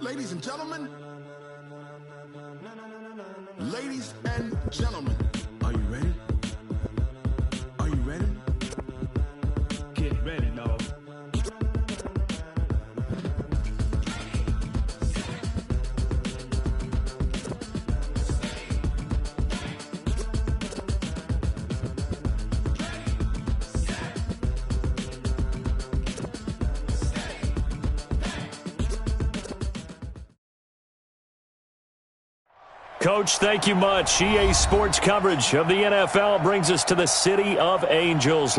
Ladies and gentlemen, ladies and gentlemen, are you ready? Are you ready? Get ready, dog. Coach, thank you much. EA Sports coverage of the NFL brings us to the City of Angels.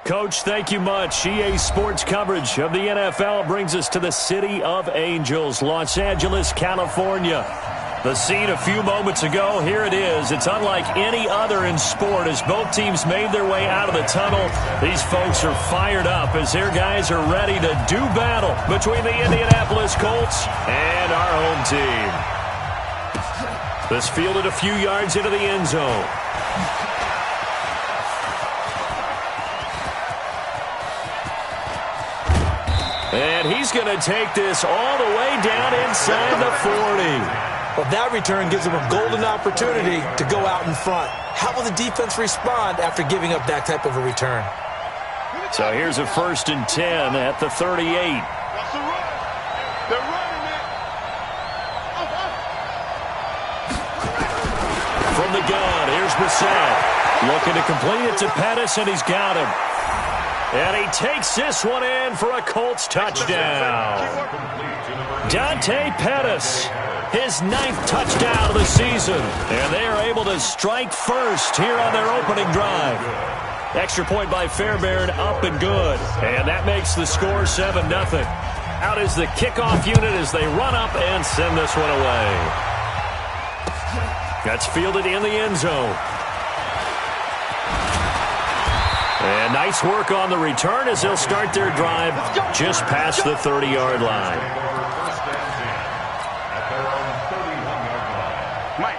Coach, thank you much. EA Sports coverage of the NFL brings us to the City of Angels, Los Angeles, California. The scene a few moments ago, here it is. It's unlike any other in sport as both teams made their way out of the tunnel. These folks are fired up as their guys are ready to do battle between the Indianapolis Colts and our home team. This fielded a few yards into the end zone. And he's going to take this all the way down inside the 40. Well, that return gives them a golden opportunity to go out in front. How will the defense respond after giving up that type of a return? So here's a 1st and 10 at the 38. That's a run. They're running it. From the gun, here's Brissett. Looking to complete it to Pettis, and he's got him. And he takes this one in for a Colts touchdown. Dante Pettis his 9th touchdown of the season. And they are able to strike first here on their opening drive. Extra point by Fairbairn, up and good. And that makes the score 7-0. Out is the kickoff unit as they run up and send this one away. That's fielded in the end zone. And nice work on the return as they'll start their drive just past the 30-yard line. Mike.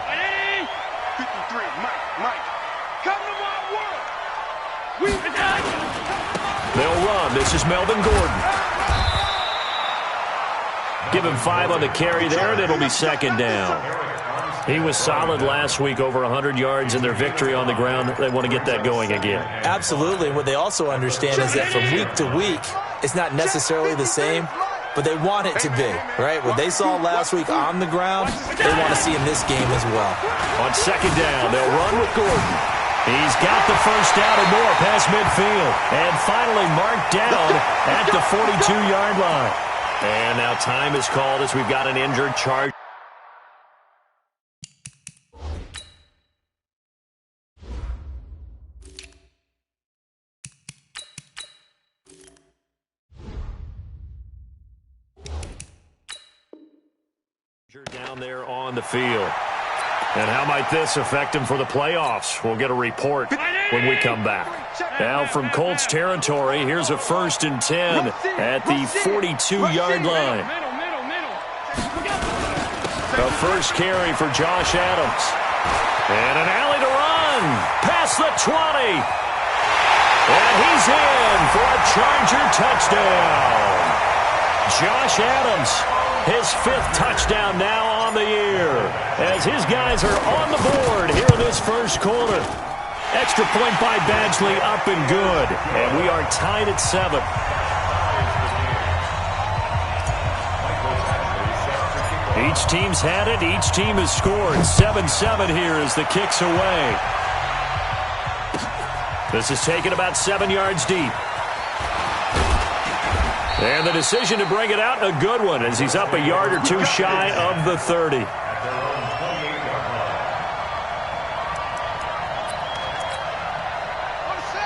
53. Mike. Come to my world. They'll run. This is Melvin Gordon. Give him 5 on the carry there, and it'll be 2nd down. He was solid last week, over 100 yards in their victory on the ground. They want to get that going again. Absolutely. And what they also understand is that from week to week, it's not necessarily the same, but they want it to be, right? What they saw last week on the ground, they want to see in this game as well. On 2nd down, they'll run with Gordon. He's got the first down and more past midfield. And finally marked down at the 42-yard line. And now time is called as we've got an injured charge. Down there on the field. And how might this affect him for the playoffs? We'll get a report when we come back. Now from Colts territory, here's a 1st and 10 at the 42-yard line. The first carry for Josh Adams. And an alley to run. Past the 20. And he's in for a Charger touchdown. Josh Adams, his 5th touchdown now on the year, as his guys are on the board here in this first quarter. Extra point by Badgley, up and good. And we are tied at 7. Each team's had it. Each team has scored. 7-7 here as the kick's away. This is taken about 7 yards deep. And the decision to bring it out, a good one, as he's up a yard or 2 shy of the 30.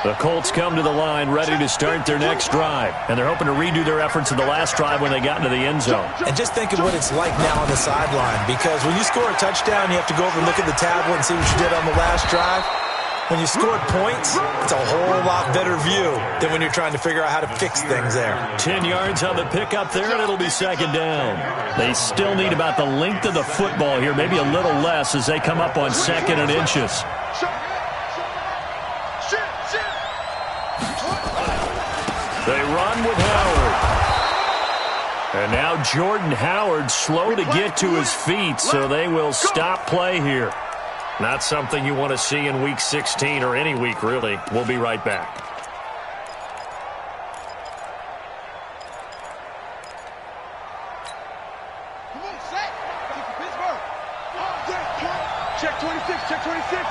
The Colts come to the line ready to start their next drive. And they're hoping to redo their efforts in the last drive when they got into the end zone. And just think of what it's like now on the sideline, because when you score a touchdown, you have to go over and look at the tablet and see what you did on the last drive. When you scored points, it's a whole lot better view than when you're trying to figure out how to fix things there. 10 yards on the pickup there, and it'll be 2nd down. They still need about the length of the football here, maybe a little less as they come up on 2nd and inches. They run with Howard. And now Jordan Howard slow to get to his feet, so they will stop play here. Not something you want to see in Week 16 or any week, really. We'll be right back. Come on, Zach. Pittsburgh. Check 26. Check 26.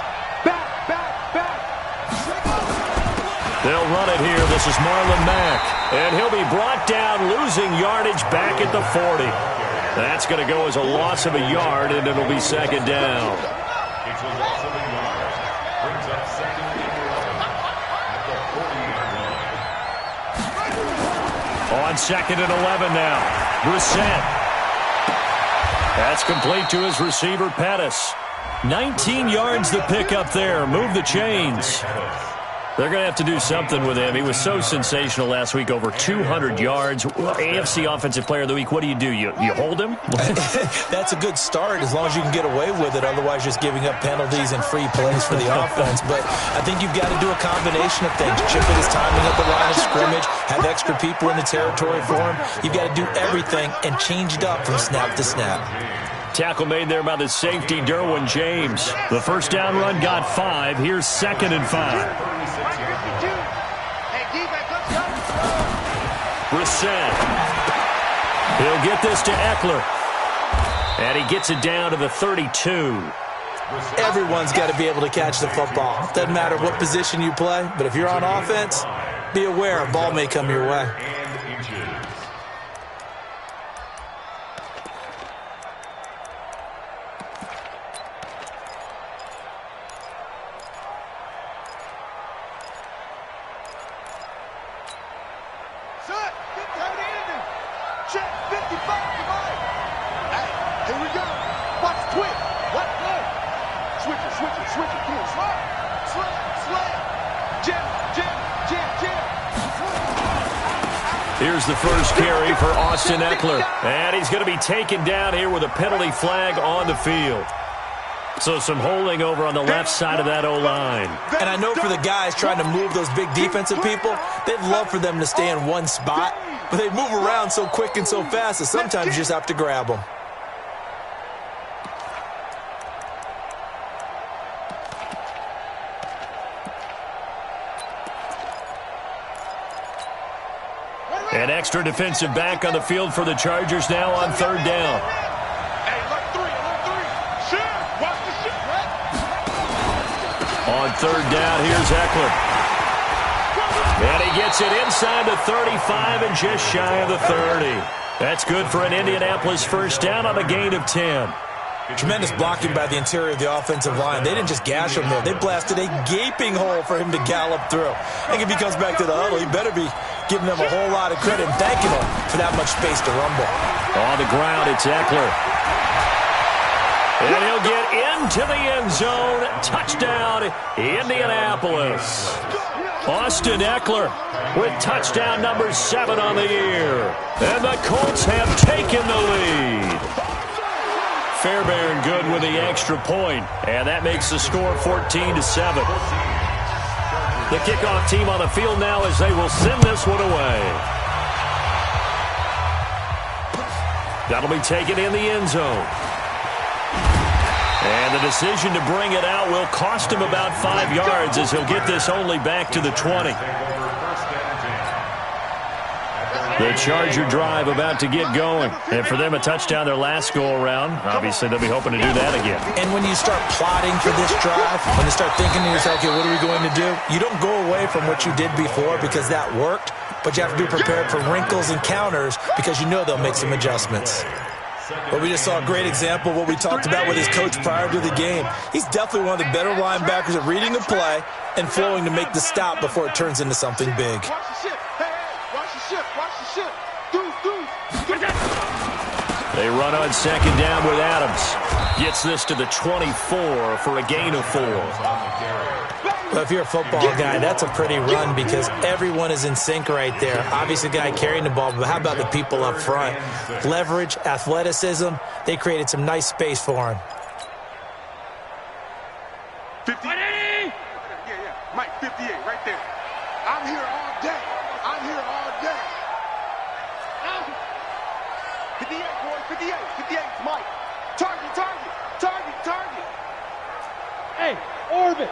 Back. They'll run it here. This is Marlon Mack. And he'll be brought down, losing yardage back at the 40. That's going to go as a loss of a yard, and it'll be 2nd down. On 2nd and 11 now. Brissett. That's complete to his receiver, Pettis. 19 yards to pick up there. Move the chains. They're going to have to do something with him. He was so sensational last week, over 200 yards. AFC Offensive Player of the Week, what do? You hold him? That's a good start as long as you can get away with it. Otherwise, just giving up penalties and free plays for the offense. But I think you've got to do a combination of things. Chip his timing at the line of scrimmage, have extra people in the territory for him. You've got to do everything and change it up from snap to snap. Tackle made there by the safety, Derwin James. The first down run got 5. Here's 2nd and 5. Brissett. He'll get this to Eckler. And he gets it down to the 32. Everyone's got to be able to catch the football. Doesn't matter what position you play, but if you're on offense, be aware a ball may come your way. Here's the first carry for Austin Eckler. And he's going to be taken down here with a penalty flag on the field. So some holding over on the left side of that O-line. And I know for the guys trying to move those big defensive people, they'd love for them to stay in one spot, but they move around so quick and so fast that sometimes you just have to grab them. An extra defensive back on the field for the Chargers now on third down. On third down, here's Eckler. And he gets it inside the 35 and just shy of the 30. That's good for an Indianapolis first down on a gain of 10. Tremendous blocking by the interior of the offensive line. They didn't just gash him there. They blasted a gaping hole for him to gallop through. I think if he comes back to the huddle, he better be giving them a whole lot of credit and thanking them for that much space to rumble. On the ground, it's Eckler. And he'll get into the end zone. Touchdown, Indianapolis. Austin Eckler with touchdown number 7 on the year. And the Colts have taken the lead. Fairbairn good with the extra point, and that makes the score 14-7. The kickoff team on the field now as they will send this one away. That'll be taken in the end zone. And the decision to bring it out will cost him about 5 yards as he'll get this only back to the 20. The Charger drive about to get going. And for them, a touchdown their last go-around. Obviously, they'll be hoping to do that again. And when you start plotting for this drive, when you start thinking to yourself, okay, what are we going to do? You don't go away from what you did before because that worked, but you have to be prepared for wrinkles and counters because you know they'll make some adjustments. But we just saw a great example of what we talked about with his coach prior to the game. He's definitely one of the better linebackers at reading a play and flowing to make the stop before it turns into something big. They run on second down with Adams. Gets this to the 24 for a gain of 4. Well, if you're a football guy, that's a pretty run because everyone is in sync right there. Obviously, the guy carrying the ball, but how about the people up front? Leverage, athleticism, they created some nice space for him. 50. Yeah. Mike, 58, right there. I'm here all day. 58, boys, 58. 58, Mike. Target. Hey, orbit.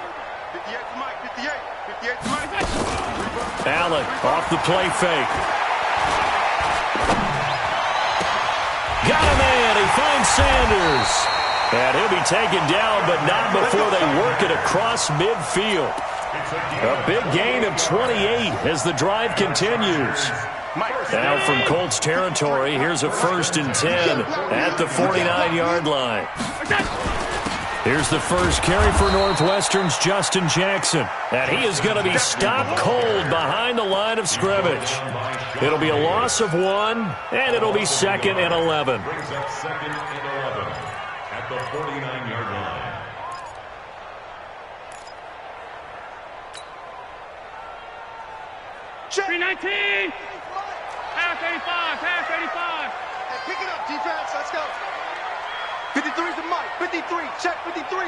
58 to Mike, 58. 58 to Mike. Allen off the play fake. Got a man. He finds Sanders. And he'll be taken down, but not before they work it across midfield. A big gain of 28 as the drive continues. Now from Colts territory, here's a 1st and 10 at the 49-yard line. Here's the first carry for Northwestern's Justin Jackson. And he is going to be stopped cold behind the line of scrimmage. It'll be a loss of 1, and it'll be 2nd and 11. At the 49-yard line. Check. 319. Pass 85. Hey, pick it up, defense. Let's go. 53 to Mike. 53. Check 53.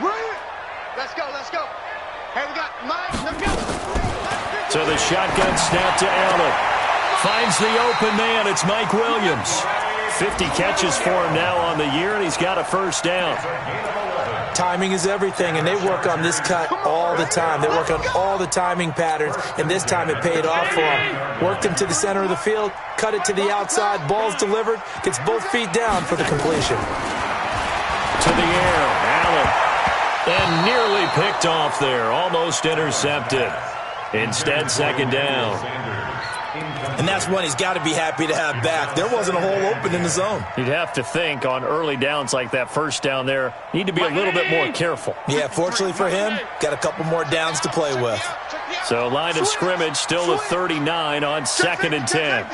Bring it. Let's go. Hey, we got Mike. Let's go. So the shotgun snap to Allen. Finds the open man. It's Mike Williams. 50 catches for him now on the year, and he's got a first down. Timing is everything, and they work on this cut all the time. They work on all the timing patterns, and this time it paid off for him. Worked him to the center of the field, cut it to the outside, ball's delivered, gets both feet down for the completion. To the air, Allen. And nearly picked off there, almost intercepted. Instead, second down. And that's one he's got to be happy to have back. There wasn't a hole open in the zone. You'd have to think on early downs like that first down there, need to be a little bit more careful. Yeah, fortunately for him, got a couple more downs to play with. So line of scrimmage still the 39 on 2nd and 10.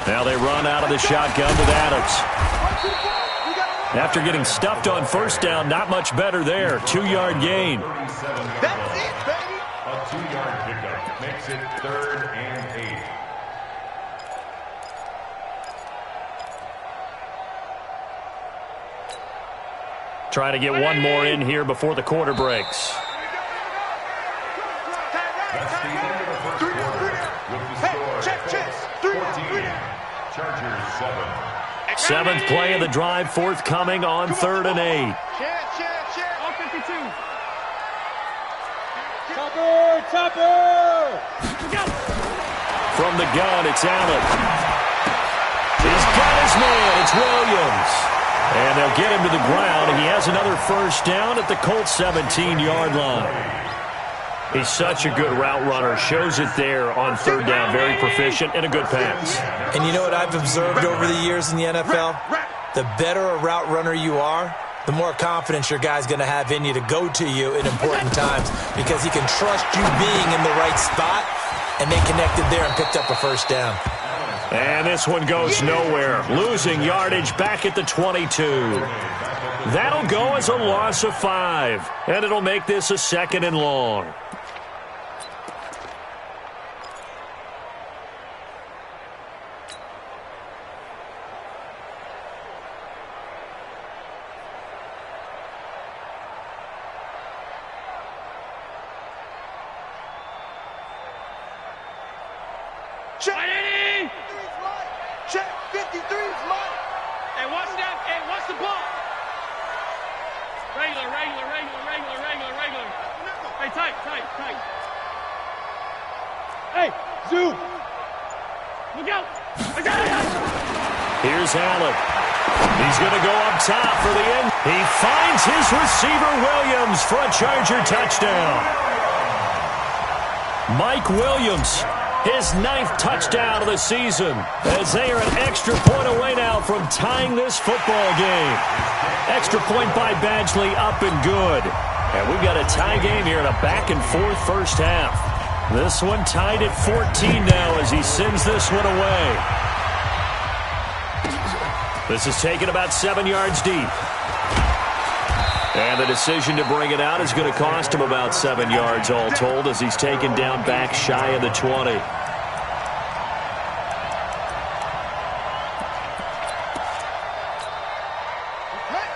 Now they run out of the shotgun with Adams. After getting stuffed on first down, not much better there. 2-yard gain. That's it, baby. 3-yard pickup makes it 3rd and 8. Trying to get one more in here before the quarter breaks. That's the end of the first quarter with the score 14, Chargers 7. Seventh play of the drive forthcoming on 3rd and 8. All 52. Chopper! From the gun, it's Allen. He's got his man. It's Williams. And they'll get him to the ground. He has another first down at the Colts 17-yard line. He's such a good route runner. Shows it there on 3rd down. Very proficient and a good pass. And you know what I've observed over the years in the NFL? The better a route runner you are, the more confidence your guy's going to have in you to go to you in important times because he can trust you being in the right spot, and they connected there and picked up a first down. And this one goes nowhere. Losing yardage back at the 22. That'll go as a loss of 5, and it'll make this a 2nd and long. Check 53's mine. Hey, watch that. Hey, watch the ball. Regular. Hey, tight. Hey, Zoo! Look out. I got it. Here's Allen. He's going to go up top for the end. He finds his receiver, Williams, for a Charger touchdown. Mike Williams, his 9th touchdown of the season, as they are an extra point away now from tying this football game. Extra point by Badgley, up and good. And we've got a tie game here in a back-and-forth first half. This one tied at 14 now as he sends this one away. This is taken about 7 yards deep. And the decision to bring it out is going to cost him about 7 yards all told as he's taken down back shy of the 20.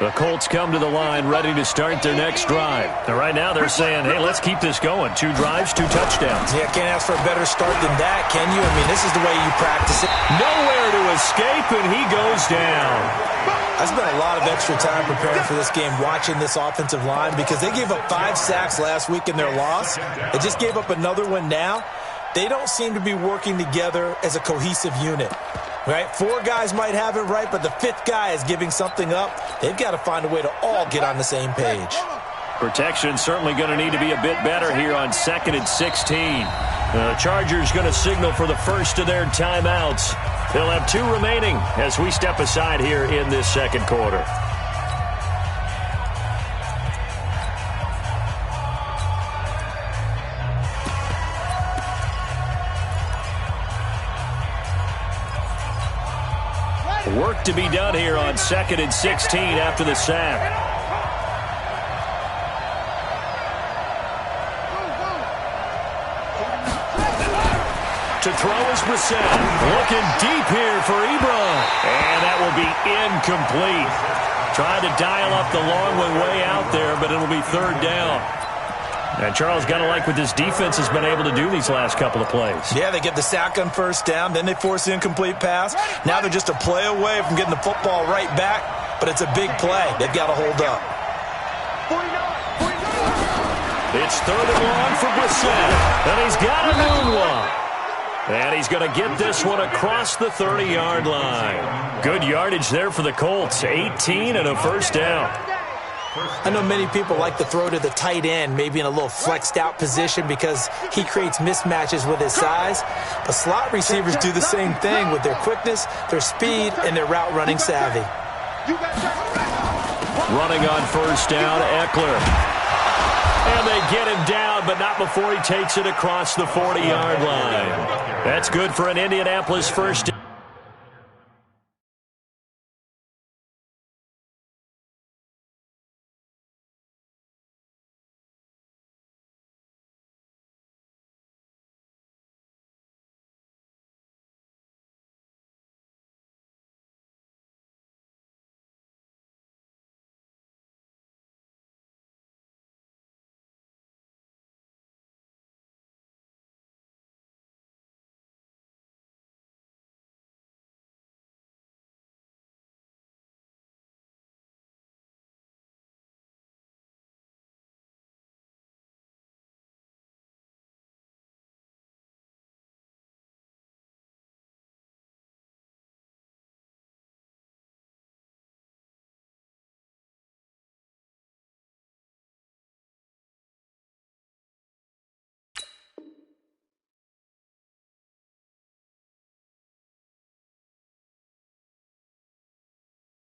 The Colts come to the line ready to start their next drive. And right now they're saying, hey, let's keep this going. 2 drives, 2 touchdowns. Yeah, can't ask for a better start than that, can you? I mean, this is the way you practice it. Nowhere to escape, and he goes down. I spent a lot of extra time preparing for this game, watching this offensive line, because they gave up 5 sacks last week in their loss. They just gave up another one now. They don't seem to be working together as a cohesive unit. Right? 4 guys might have it right, but the 5th guy is giving something up. They've got to find a way to all get on the same page. Protection certainly going to need to be a bit better here on 2nd and 16. The Chargers going to signal for the first of their timeouts. They'll have 2 remaining as we step aside here in this second quarter. Work to be done here on 2nd and 16 after the sack. To throw is Brissett. Looking deep here for Ebron. And that will be incomplete. Trying to dial up the long one way out there, but it'll be 3rd down. And Charles, got to like what this defense has been able to do these last couple of plays. Yeah, they get the sack on 1st down, then they force the incomplete pass. Now they're just a play away from getting the football right back, but it's a big play. They've got to hold up. 49. It's 3rd and long for Brissett, and he's got a new one. And he's going to get this one across the 30-yard line. Good yardage there for the Colts, 18 and a first down. I know many people like to throw to the tight end, maybe in a little flexed out position because he creates mismatches with his size. But slot receivers do the same thing with their quickness, their speed, and their route running savvy. Running on 1st down, Eckler. And they get him down, but not before he takes it across the 40-yard line. That's good for an Indianapolis first down.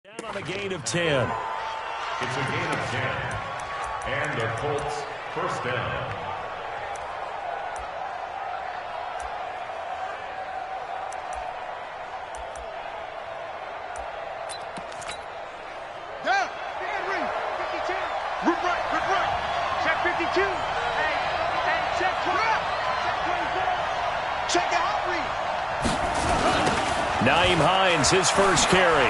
Down on a gain of 10. It's a gain of 10. And the Colts first down. Down. Henry. 52. Rip right. Check 52. Hey, check 20. Check 24. Check the hot read. Nyheim Hines, his first carry.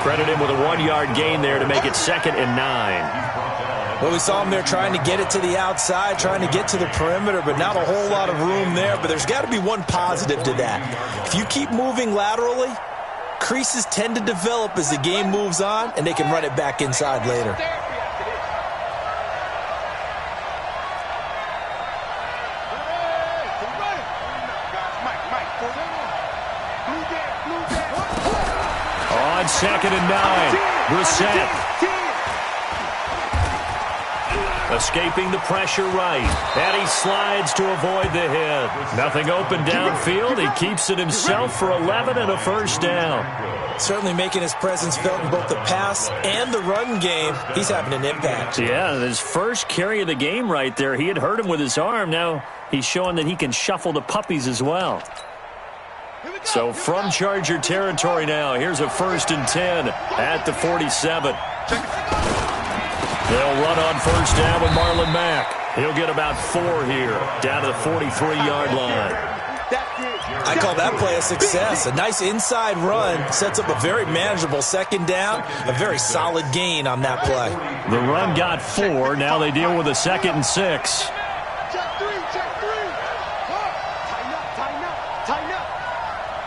Credit him with a 1-yard gain there to make it 2nd and 9. Well, we saw him there trying to get it to the outside, trying to get to the perimeter, but not a whole lot of room there. But there's got to be one positive to that. If you keep moving laterally, creases tend to develop as the game moves on, and they can run it back inside later. On 2nd and 9, Brissett. Escaping the pressure right. And he slides to avoid the hit. Nothing open downfield. He keeps it himself for 11 and a first down. Certainly making his presence felt in both the pass and the run game. He's having an impact. Yeah, his first carry of the game right there. He had hurt him with his arm. Now he's showing that he can shuffle the puppies as well. So from Charger territory now, here's a 1st and 10 at the 47. They'll run on first down with Marlon Mack. He'll get about 4 here, down to the 43-yard line. I call that play a success. A nice inside run sets up a very manageable 2nd down, a very solid gain on that play. The run got 4. Now they deal with a 2nd and 6. Check 3. Tighten up.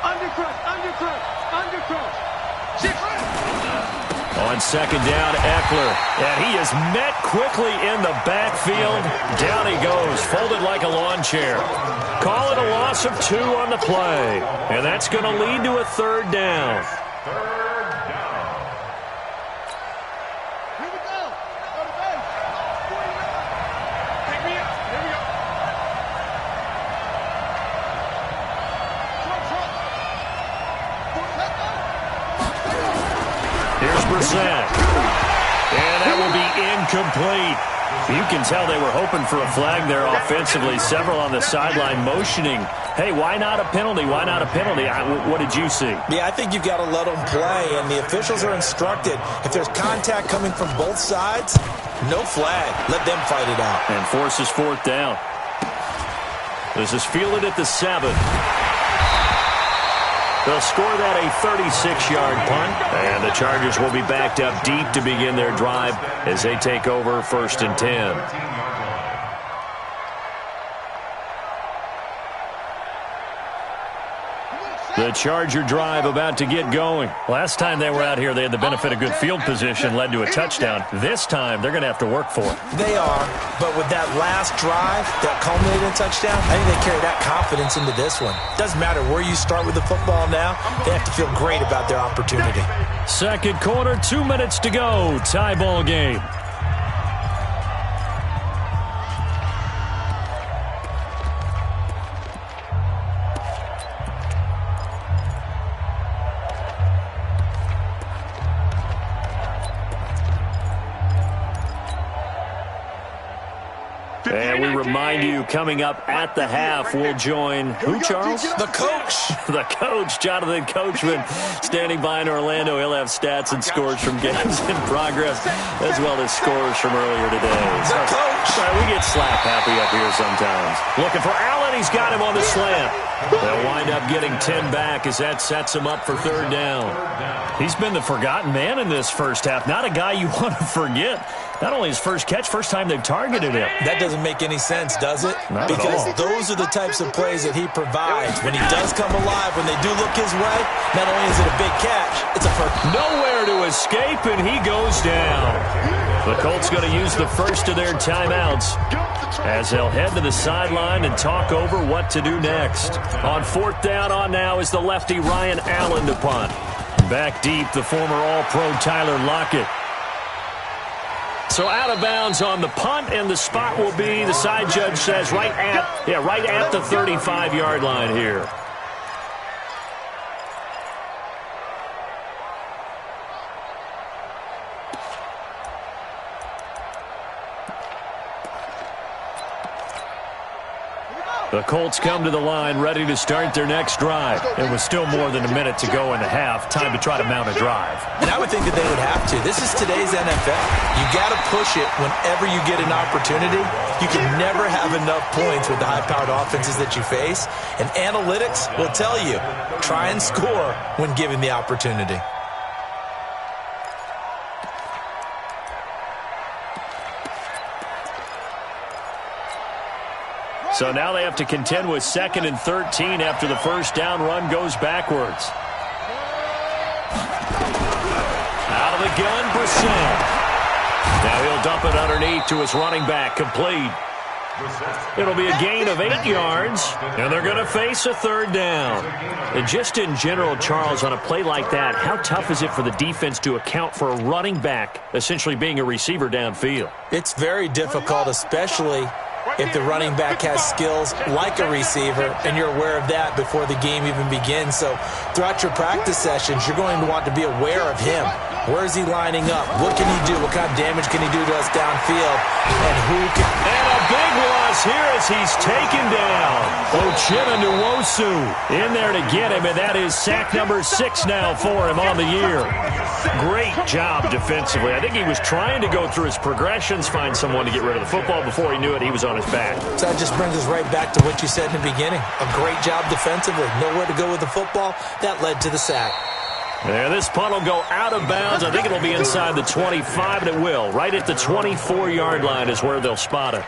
Undercrush. 6. On 2nd down, Eckler. And he is met quickly in the backfield. Down he goes, folded like a lawn chair. Call it a loss of 2 on the play. And that's going to lead to a 3rd down. Here we go. Go to base. Pick me up. Here we go. Here's Brissett. And that will be incomplete. You can tell they were hoping for a flag there offensively. Several on the sideline motioning. Hey, why not a penalty? Why not a penalty? What did you see? Yeah, I think you've got to let them play, and the officials are instructed. If there's contact coming from both sides, no flag. Let them fight it out. And forces 4th down. This is fielded at the 7. They'll score that a 36-yard punt, and the Chargers will be backed up deep to begin their drive as they take over 1st and 10. The Charger drive about to get going. Last time they were out here, they had the benefit of good field position, led to a touchdown. This time, they're going to have to work for it. They are, but with that last drive that culminated in a touchdown, I think they carry that confidence into this one. Doesn't matter where you start with the football now, they have to feel great about their opportunity. 2nd quarter, 2 minutes to go. Tie ball game. And we remind you, coming up at the half, we'll join who, Charles? The coach. The coach, Jonathan Coachman, standing by in Orlando. He'll have stats and scores from games in progress, as well as scores from earlier today. The coach. Sorry, we get slap happy up here sometimes. Looking for Allen. He's got him on the slant. They'll wind up getting 10 back as that sets him up for 3rd down. He's been the forgotten man in this first half. Not a guy you want to forget. Not only his first catch, first time they've targeted him. That doesn't make any sense, does it? Not because at all. Those are the types of plays that he provides. When he does come alive, when they do look his way, not only is it a big catch, it's a first. Nowhere to escape, and he goes down. The Colts going to use the first of their timeouts as they'll head to the sideline and talk over what to do next. On 4th down on now is the lefty Ryan Allen to punt. Back deep, the former All-Pro Tyler Lockett. So out of bounds on the punt, and the spot will be, the side judge says, right at the 35-yard line here. The Colts come to the line ready to start their next drive. It was still more than a minute to go in the half. Time to try to mount a drive. And I would think that they would have to. This is today's NFL. You got to push it whenever you get an opportunity. You can never have enough points with the high-powered offenses that you face. And analytics will tell you, try and score when given the opportunity. So now they have to contend with 2nd and 13 after the first down run goes backwards. Out of the gun, Brissett. Now he'll dump it underneath to his running back, complete. It'll be a gain of 8 yards, and they're going to face a 3rd down. And just in general, Charles, on a play like that, how tough is it for the defense to account for a running back essentially being a receiver downfield? It's very difficult, especially if the running back has skills like a receiver, and you're aware of that before the game even begins. So throughout your practice sessions, you're going to want to be aware of him. Where is he lining up? What can he do? What kind of damage can he do to us downfield? And who can... And a big loss here as he's taken down. Uchenna Nwosu in there to get him, and that is sack number 6 now for him on the year. Great job defensively. I think he was trying to go through his progressions, find someone to get rid of the football. Before he knew it, he was on his back. So that just brings us right back to what you said in the beginning. A great job defensively. Nowhere to go with the football. That led to the sack. Yeah, this punt will go out of bounds. I think it'll be inside the 25, and it will. Right at the 24-yard line is where they'll spot it.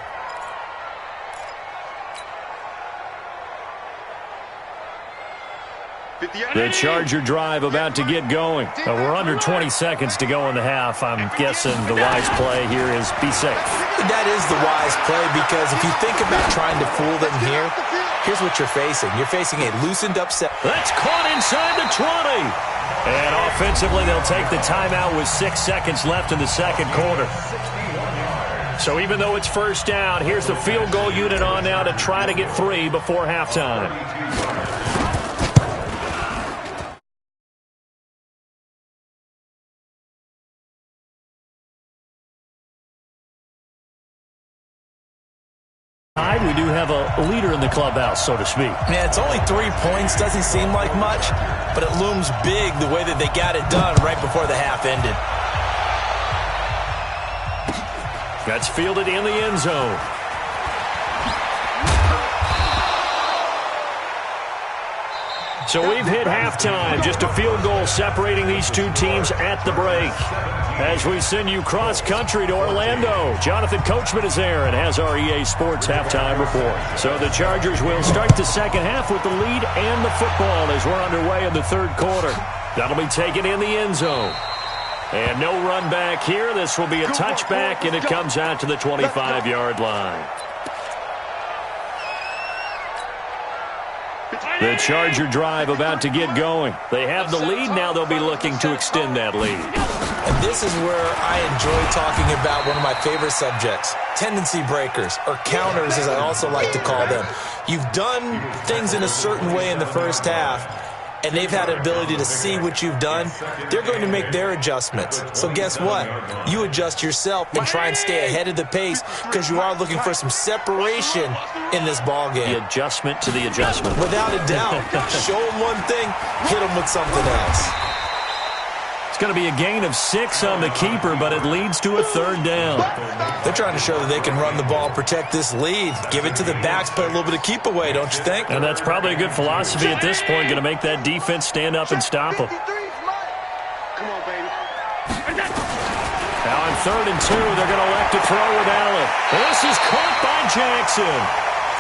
The Charger drive about to get going. We're under 20 seconds to go in the half. I'm guessing the wise play here is be safe. That is the wise play, because if you think about trying to fool them here, here's what you're facing. You're facing a loosened up set. That's caught inside the 20. And offensively, they'll take the timeout with 6 seconds left in the second quarter. So even though it's first down, here's the field goal unit on now to try to get 3 before halftime. We do have a leader in the clubhouse, so to speak. Yeah, it's only 3 points. Doesn't seem like much, but it looms big the way that they got it done right before the half ended. That's fielded in the end zone. So we've hit halftime. Just a field goal separating these two teams at the break. As we send you cross-country to Orlando, Jonathan Coachman is there and has our EA Sports halftime report. So the Chargers will start the second half with the lead and the football as we're underway in the third quarter. That'll be taken in the end zone. And no run back here. This will be a touchback, and it comes out to the 25-yard line. The Charger drive about to get going. They have the lead. Now they'll be looking to extend that lead. And this is where I enjoy talking about one of my favorite subjects, tendency breakers, or counters as I also like to call them. You've done things in a certain way in the first half, and they've had an ability to see what you've done. They're going to make their adjustments. So guess what? You adjust yourself and try and stay ahead of the pace, because you are looking for some separation in this ball game. The adjustment to the adjustment. Without a doubt. Show them one thing, hit them with something else. It's going to be a gain of 6 on the keeper, but it leads to a third down. They're trying to show that they can run the ball, protect this lead, give it to the backs, play a little bit of keep away, don't you think? And that's probably a good philosophy at this point, going to make that defense stand up and stop them. Come on, baby. Now on 3rd and 2, they're going to elect to throw with Allen. This is caught by Jackson.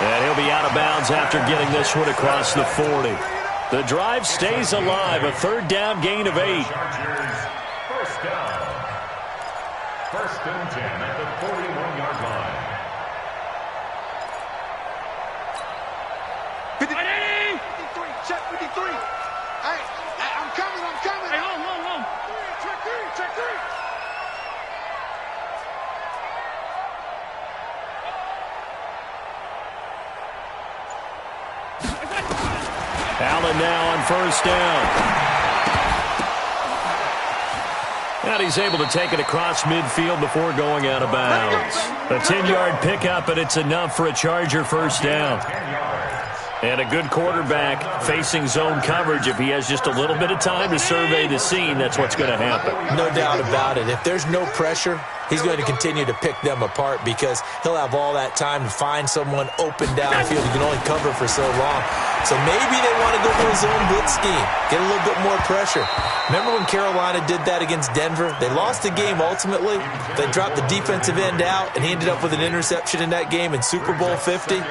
And he'll be out of bounds after getting this one across the 40. The drive stays alive, a third down gain of 8. First down. 1st and 10 at the 41-yard line. 53, check 53. Hey, I'm coming. Hey, hold. Check 3. Allen now on first down. And he's able to take it across midfield before going out of bounds. A 10-yard pickup, and it's enough for a Charger first down. And a good quarterback facing zone coverage. If he has just a little bit of time to survey the scene, that's what's going to happen. No doubt about it. If there's no pressure, he's going to continue to pick them apart because he'll have all that time to find someone open downfield. He can only cover for so long. So maybe they want to go to a zone blitz scheme, get a little bit more pressure. Remember when Carolina did that against Denver? They lost the game ultimately. They dropped the defensive end out, and he ended up with an interception in that game in Super Bowl 50.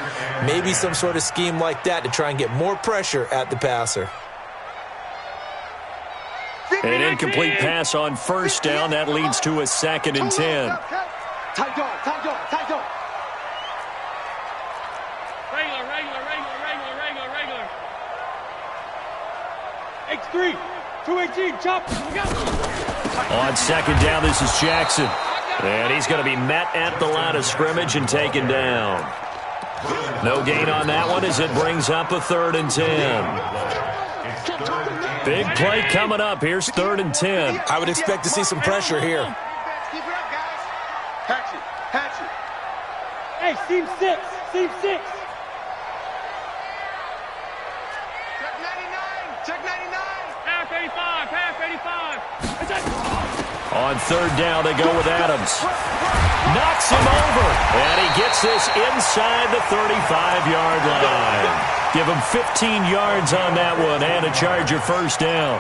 Maybe some sort of scheme like that to try and get more pressure at the passer. An incomplete pass on first down. That leads to a 2nd and 10. Tight dog, tight dog, tight dog. Regular. X3, 218, chop. On 2nd down, this is Jackson. And he's going to be met at the line of scrimmage and taken down. No gain on that one as it brings up a 3rd and 10. Big play coming up. Here's 3rd and 10. I would expect to see some pressure here. Keep it up, guys. Hatch it. Hey, seam 6. Check 99. Pass 85. On 3rd down, they go with Adams. Knocks him over. And he gets this inside the 35-yard line. Give him 15 yards on that one and a Charger 1st down.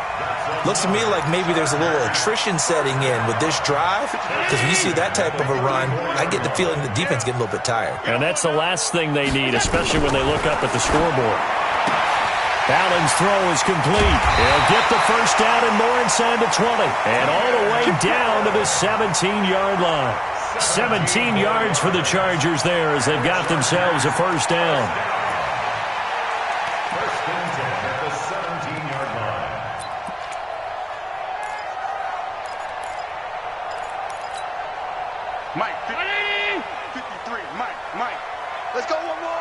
Looks to me like maybe there's a little attrition setting in with this drive because when you see that type of a run, I get the feeling the defense getting a little bit tired. And that's the last thing they need, especially when they look up at the scoreboard. Allen's throw is complete. He'll get the 1st down and more inside the 20. And all the way down to the 17-yard line. 17 yards for the Chargers there as they've got themselves a 1st down. First and 10 at the 17-yard line. Mike, 53. Mike. Let's go one more.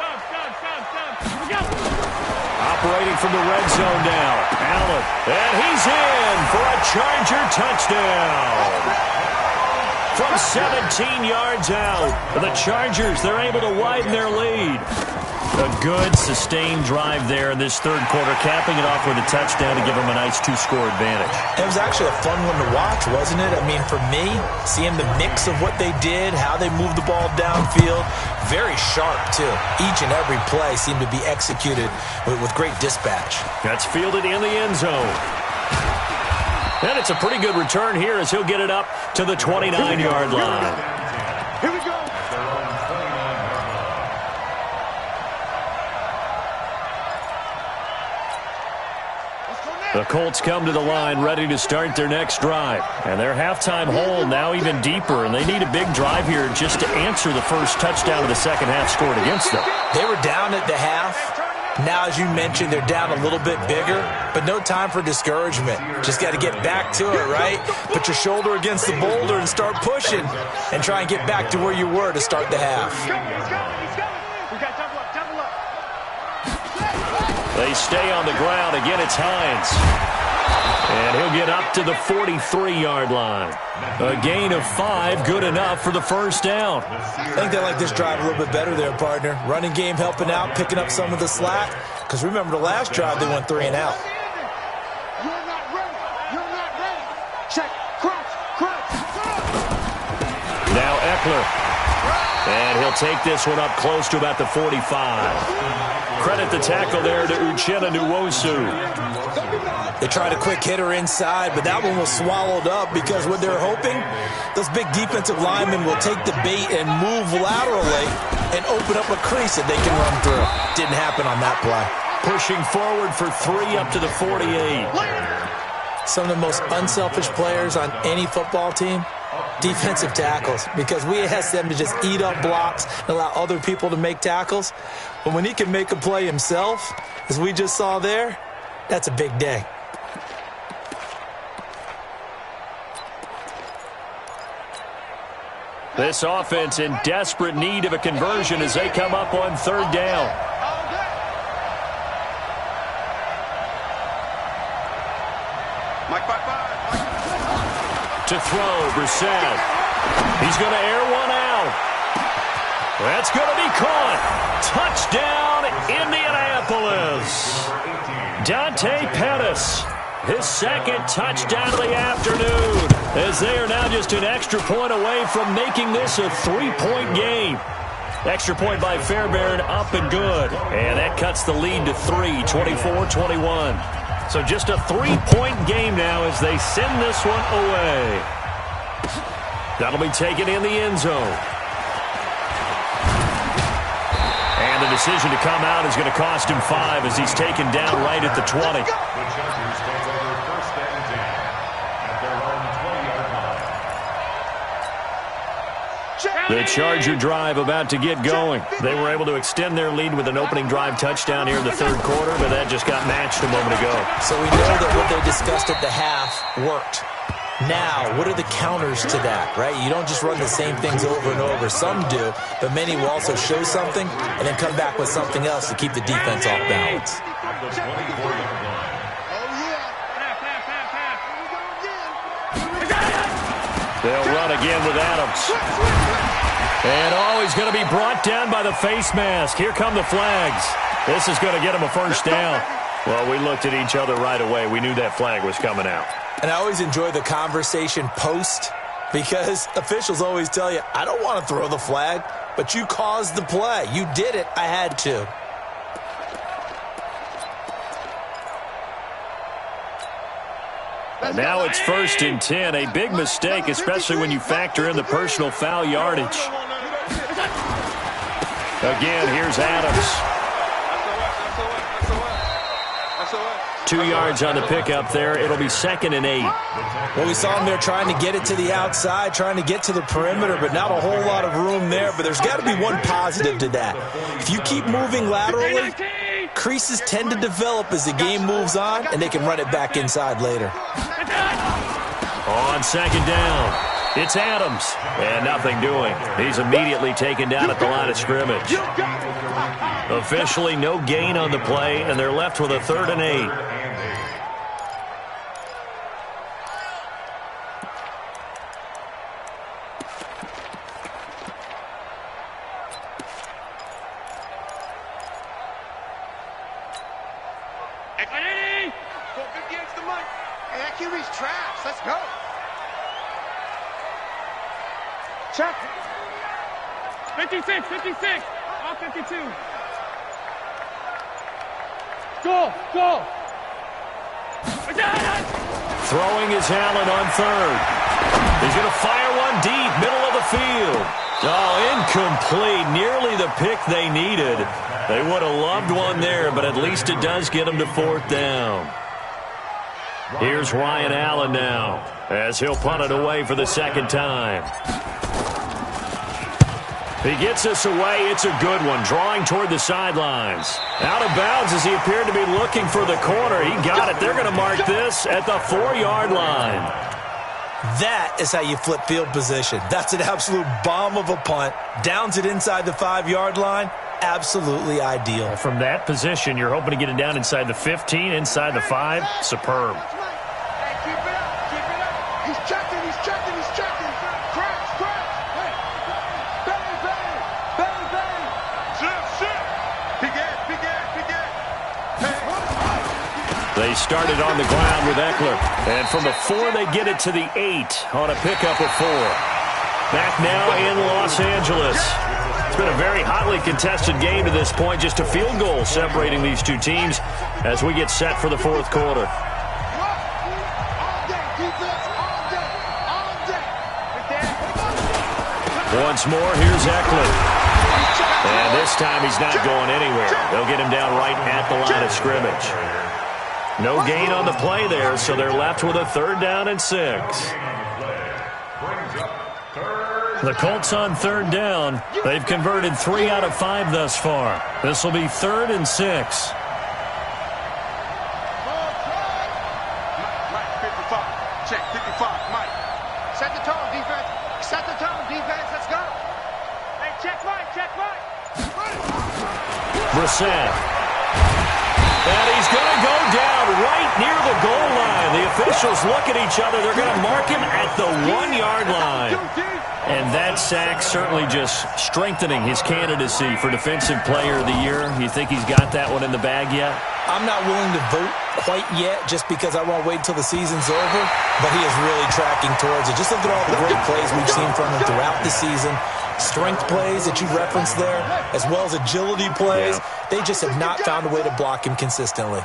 Stop. Operating from the red zone now. Allen. And he's in for a Charger touchdown. From 17 yards out, the Chargers, they're able to widen their lead. A good, sustained drive there in this 3rd quarter, capping it off with a touchdown to give them a nice 2-score advantage. It was actually a fun one to watch, wasn't it? I mean, for me, seeing the mix of what they did, how they moved the ball downfield, very sharp, too. Each and every play seemed to be executed with great dispatch. That's fielded in the end zone. And it's a pretty good return here as he'll get it up to the 29-yard line. Here we go. The Colts come to the line ready to start their next drive. And their halftime hole now even deeper, and they need a big drive here just to answer the first touchdown of the second half scored against them. They were down at the half. Now, as you mentioned, they're down a little bit bigger, but no time for discouragement. Just got to get back to it, right? Put your shoulder against the boulder and start pushing and try and get back to where you were to start the half. We got double up. They stay on the ground. Again, it's Hines. And he'll get up to the 43-yard line. A gain of 5, good enough for the 1st down. I think they like this drive a little bit better there, partner. Running game helping out, picking up some of the slack. Because remember, the last drive, they went 3 and out. You're not ready. Check. Crouch. Now Eckler. And he'll take this one up close to about the 45. Credit the tackle there to Uchenna Nwosu. They tried a quick hitter inside, but that one was swallowed up because what they're hoping, those big defensive linemen will take the bait and move laterally and open up a crease that they can run through. Didn't happen on that play. Pushing forward for 3 up to the 48. Some of the most unselfish players on any football team, defensive tackles, because we ask them to just eat up blocks and allow other people to make tackles. But when he can make a play himself, as we just saw there, that's a big day. This offense in desperate need of a conversion as they come up on 3rd down. Mike 5-5. To throw, Brissett. He's going to air one out. That's going to be caught. Touchdown, Indianapolis. Dante Pettis, his second touchdown of the afternoon, as they are now just an extra point away from making this a 3-point game. Extra point by Fairbairn, up and good. And that cuts the lead to 3, 24-21. So just a 3-point game now as they send this one away. That'll be taken in the end zone. And the decision to come out is going to cost him 5 as he's taken down right at the 20. The Chargers take over first and 10 at their own 20-yard line. The Charger drive about to get going. They were able to extend their lead with an opening drive touchdown here in the third quarter, but that just got matched a moment ago. So we know that what they discussed at the half worked. Now, what are the counters to that, right? You don't just run the same things over and over. Some do, but many will also show something and then come back with something else to keep the defense off balance. At the 24-yard line. They'll run again with Adams. And he's going to be brought down by the face mask. Here come the flags. This is going to get him a first down. Well, we looked at each other right away. We knew that flag was coming out. And I always enjoy the conversation post because officials always tell you, I don't want to throw the flag, but you caused the play. You did it. I had to. And now it's 1st and 10. A big mistake, especially when you factor in the personal foul yardage. Again, here's Adams. 2 yards on the pickup there. It'll be 2nd and 8. Well, we saw him there trying to get it to the outside, trying to get to the perimeter, but not a whole lot of room there. But there's got to be one positive to that. If you keep moving laterally, creases tend to develop as the game moves on, and they can run it back inside later. On 2nd down, it's Adams. And nothing doing. He's immediately taken down at the line of scrimmage. Officially no gain on the play, and they're left with a 3rd and 8. Go 50 against the mic. Hey, that QB's trash. Let's go. Check. 56, 56. All 52. Go, go. Throwing is Allen on 3rd. He's going to fire one deep, middle of the field. Oh, incomplete. Nearly the pick they needed. They would have loved one there, but at least it does get them to 4th down. Here's Ryan Allen now, as he'll punt it away for the 2nd time. He gets this away. It's a good one, drawing toward the sidelines. Out of bounds as he appeared to be looking for the corner. He got it. They're going to mark this at the 4-yard line. That is how you flip field position. That's an absolute bomb of a punt. Downs it inside the 5-yard line. Absolutely ideal. From that position, you're hoping to get it down inside the 15, inside the 5. Superb. Hey, keep it up, keep it up. He's checking, he's checking, he's checking. Crash, crash. Hey. Bang, bang, bang, bang. Shift, shift. Big ass, big ass, big ass. They started on the ground with Eckler. And from the 4, they get it to the 8 on a pickup of 4. Back now in Los Angeles. It's been a very hotly contested game to this point. Just a field goal separating these two teams as we get set for the 4th quarter. Once more, here's Eckler. And this time he's not going anywhere. They'll get him down right at the line of scrimmage. No gain on the play there, so they're left with a 3rd down and 6. The Colts on 3rd down. They've converted 3 out of 5 thus far. This will be 3rd and 6. Mike, 55. Check, 55. Mike. Set the tone, defense. Set the tone, defense. Let's go. Hey, check Mike, check Mike. Brissett. And he's going to go down right near the goal line. The officials look at each other. They're going to mark him at the 1-yard line. And that sack certainly just strengthening his candidacy for Defensive Player of the Year. You think he's got that one in the bag yet? I'm not willing to vote quite yet just because I won't wait until the season's over, but he is really tracking towards it. Just look at all the great plays we've seen from him throughout the season. Strength plays that you referenced there, as well as agility plays. Yeah. They just have not found a way to block him consistently.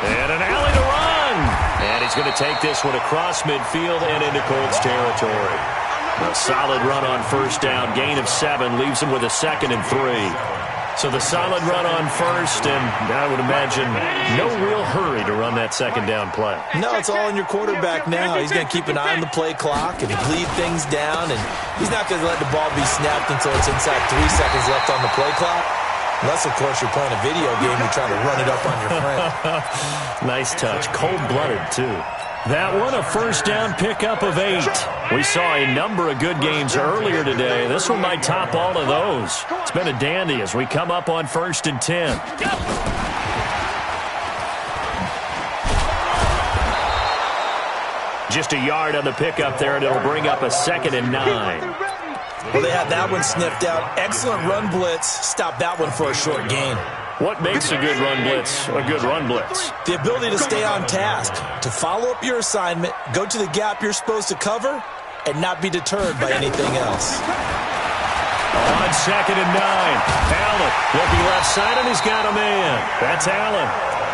And an alley to run. And he's going to take this one across midfield and into Colts territory. A solid run on first down. Gain of 7 leaves him with a 2nd and 3. So the solid run on first, and I would imagine no real hurry to run that 2nd down play. No, it's all in your quarterback now. He's going to keep an eye on the play clock and lead things down, and he's not going to let the ball be snapped until it's inside 3 seconds left on the play clock. Unless, of course, you're playing a video game, you're trying to run it up on your friend. Nice touch. Cold-blooded, too. That one, a first down pickup of 8. We saw a number of good games earlier today. This one might top all of those. It's been a dandy as we come up on 1st and 10. Just a yard on the pickup there, and it'll bring up a 2nd and 9. Well, they had that one sniffed out. Excellent run blitz. Stop that one for a short gain. What makes a good run blitz a good run blitz? The ability to stay on task, to follow up your assignment, go to the gap you're supposed to cover, and not be deterred by anything else. On 2nd and 9, Allen looking left side, and he's got a man. That's Allen.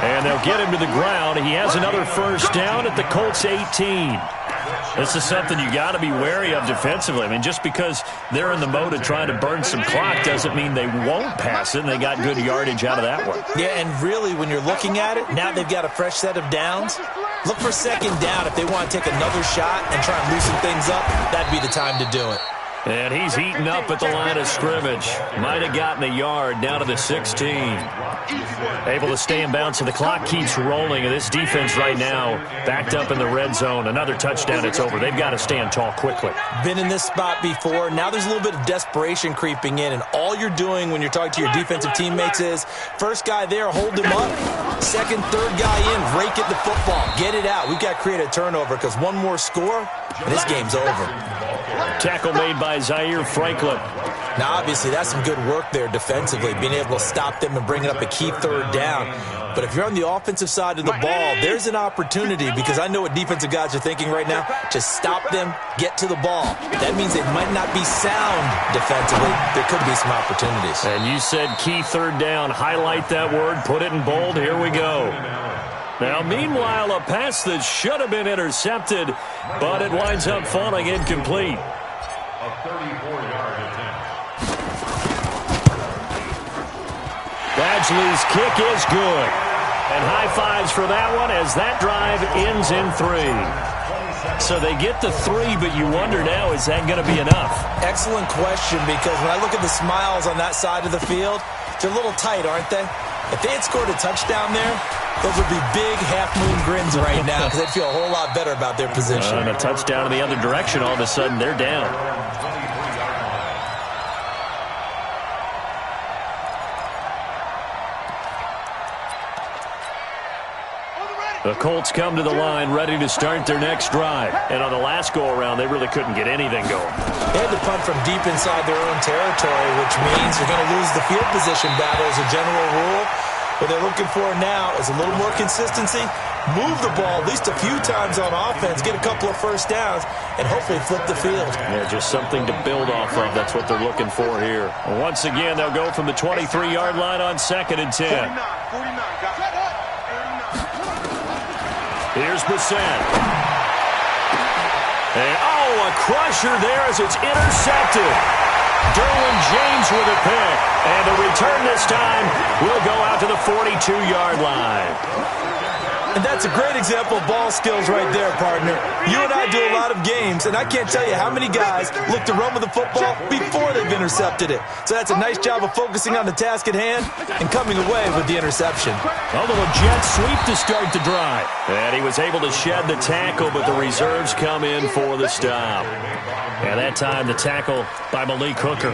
And they'll get him to the ground. He has another first down at the Colts 18. This is something you got to be wary of defensively. I mean, just because they're in the mode of trying to burn some clock doesn't mean they won't pass it, and they got good yardage out of that one. Yeah, and really, when you're looking at it, now they've got a fresh set of downs. Look for 2nd down if they want to take another shot and try and loosen things up. That'd be the time to do it. And he's eaten up at the line of scrimmage. Might have gotten a yard down to the 16. Able to stay in bounds, so the clock keeps rolling. And this defense right now backed up in the red zone. Another touchdown, it's over. They've got to stand tall quickly. Been in this spot before. Now there's a little bit of desperation creeping in. And all you're doing when you're talking to your defensive teammates is, first guy there, hold him up. 2nd, 3rd guy in, rake at the football. Get it out. We've got to create a turnover because one more score, and this game's over. Tackle made by Zaire Franklin. Now, obviously, that's some good work there defensively, being able to stop them and bring up a key 3rd down. But if you're on the offensive side of the ball, there's an opportunity, because I know what defensive guys are thinking right now. Just stop them, get to the ball. That means they might not be sound defensively. There could be some opportunities. And you said key 3rd down. Highlight that word. Put it in bold. Here we go. Now, meanwhile, a pass that should have been intercepted, but it winds up falling incomplete. A 34-yard attempt. Badgley's kick is good. And high fives for that one as that drive ends in 3. So they get the 3, but you wonder now, is that going to be enough? Excellent question, because when I look at the smiles on that side of the field, they're a little tight, aren't they? If they had scored a touchdown there, those would be big half-moon grins right now because they'd feel a whole lot better about their position. And a touchdown in the other direction, all of a sudden they're down. The Colts come to the line ready to start their next drive. And on the last go-around, they really couldn't get anything going. They had to punt from deep inside their own territory, which means you're going to lose the field position battle as a general rule. What they're looking for now is a little more consistency, move the ball at least a few times on offense, get a couple of first downs, and hopefully flip the field. Yeah, just something to build off of. That's what they're looking for here. Once again, they'll go from the 23-yard line on 2nd and 10. 49, Here's Bissett. And, a crusher there as it's intercepted. Derwin James with a pick. And the return this time will go out to the 42-yard line. And that's a great example of ball skills right there, partner. You and I do a lot of games, and I can't tell you how many guys look to run with the football before they've intercepted it. So that's a nice job of focusing on the task at hand and coming away with the interception. A little jet sweep to start the drive. And he was able to shed the tackle, but the reserves come in for the stop. And that time, the tackle by Malik Hooker.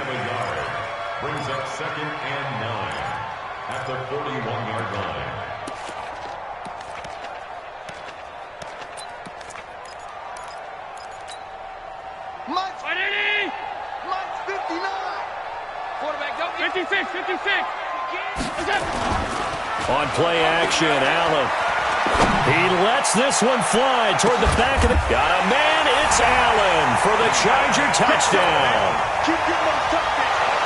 Brings up 2nd and 9 at the 41-yard line. Mike's 59. Quarterback, don't get 56, 56. On play action, Allen. He lets this one fly toward the back of the... Got a man, it's Allen for the Charger touchdown.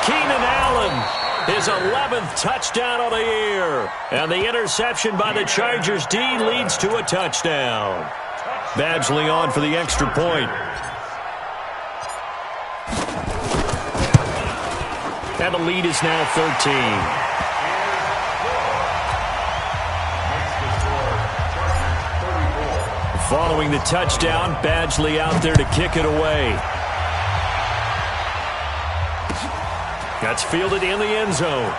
Keenan Allen, his 11th touchdown of the year. And the interception by the Chargers D leads to a touchdown. Badgley on for the extra point. And the lead is now 13. Following the touchdown, Badgley out there to kick it away. That's fielded in the end zone.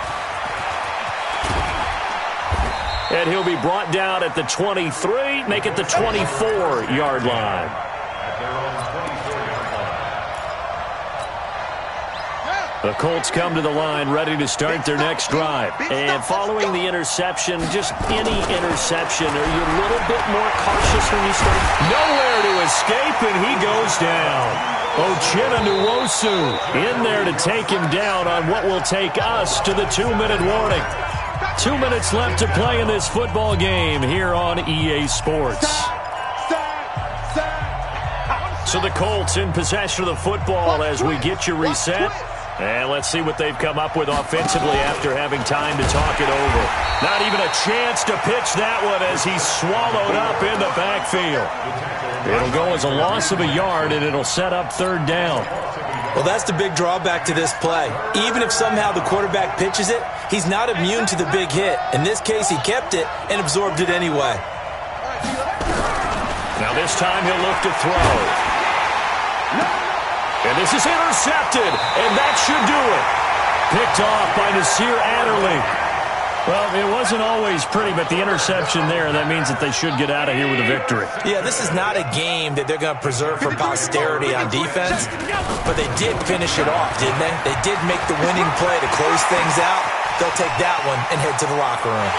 And he'll be brought down at the 23, make it the 24-yard line. The Colts come to the line ready to start their next drive. And following the interception, just any interception, are you a little bit more cautious when you start? Nowhere to escape, and he goes down. Uchenna Nwosu in there to take him down on what will take us to the 2-minute warning. 2 minutes left to play in this football game here on EA Sports. So the Colts in possession of the football as we get you reset. And let's see what they've come up with offensively after having time to talk it over. Not even a chance to pitch that one as he's swallowed up in the backfield. It'll go as a loss of a yard, and it'll set up third down. Well, that's the big drawback to this play. Even if somehow the quarterback pitches it, he's not immune to the big hit. In this case, he kept it and absorbed it anyway. Now this time he'll look to throw. And this is intercepted, and that should do it. Picked off by Nasir Adderley. Well, it wasn't always pretty, but the interception there, that means that they should get out of here with a victory. Yeah, this is not a game that they're going to preserve for posterity on defense, but they did finish it off, didn't they? They did make the winning play to close things out. They'll take that one and head to the locker room.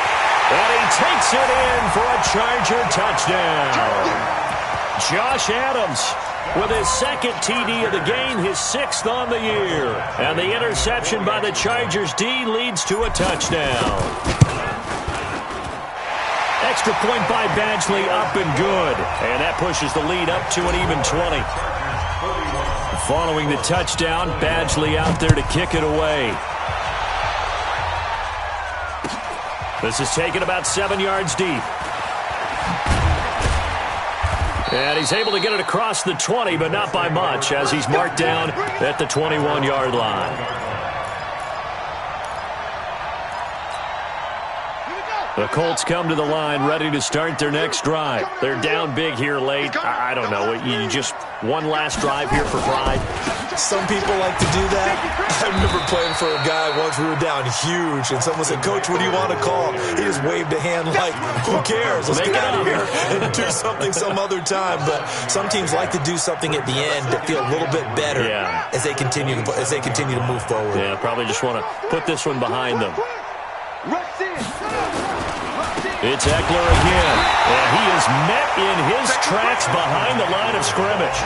And he takes it in for a Charger touchdown. Josh Adams with his second TD of the game, his 6th on the year. And the interception by the Chargers D leads to a touchdown. Extra point by Badgley, up and good. And that pushes the lead up to an even 20. Following the touchdown, Badgley out there to kick it away. This is taken about 7 yards deep. And he's able to get it across the 20, but not by much, as he's marked down at the 21-yard line. The Colts come to the line ready to start their next drive. They're down big here late. I don't know. You just one last drive here for pride? Some people like to do that. I remember playing for a guy once. We were down huge, and someone said, "Coach, what do you want to call?" He just waved a hand like, "Who cares? Let's get out of here and do something some other time." But some teams like to do something at the end to feel a little bit better as they continue to move forward. Yeah, probably just want to put this one behind them. It's Eckler again, and he is met in his tracks behind the line of scrimmage.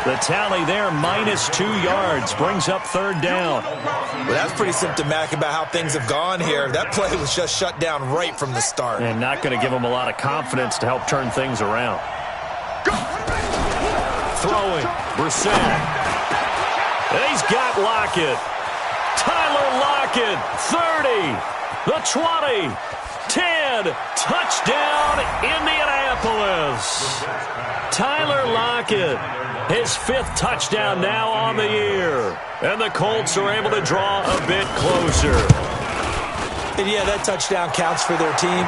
The tally there, -2 yards, brings up third down. Well, that's pretty symptomatic about how things have gone here. That play was just shut down right from the start. And not going to give him a lot of confidence to help turn things around. Throwing, Brissett. And he's got Lockett. Tyler Lockett, 30, the 20. 10, touchdown, Indianapolis. Tyler Lockett, his 5th touchdown now on the year. And the Colts are able to draw a bit closer. And yeah, that touchdown counts for their team,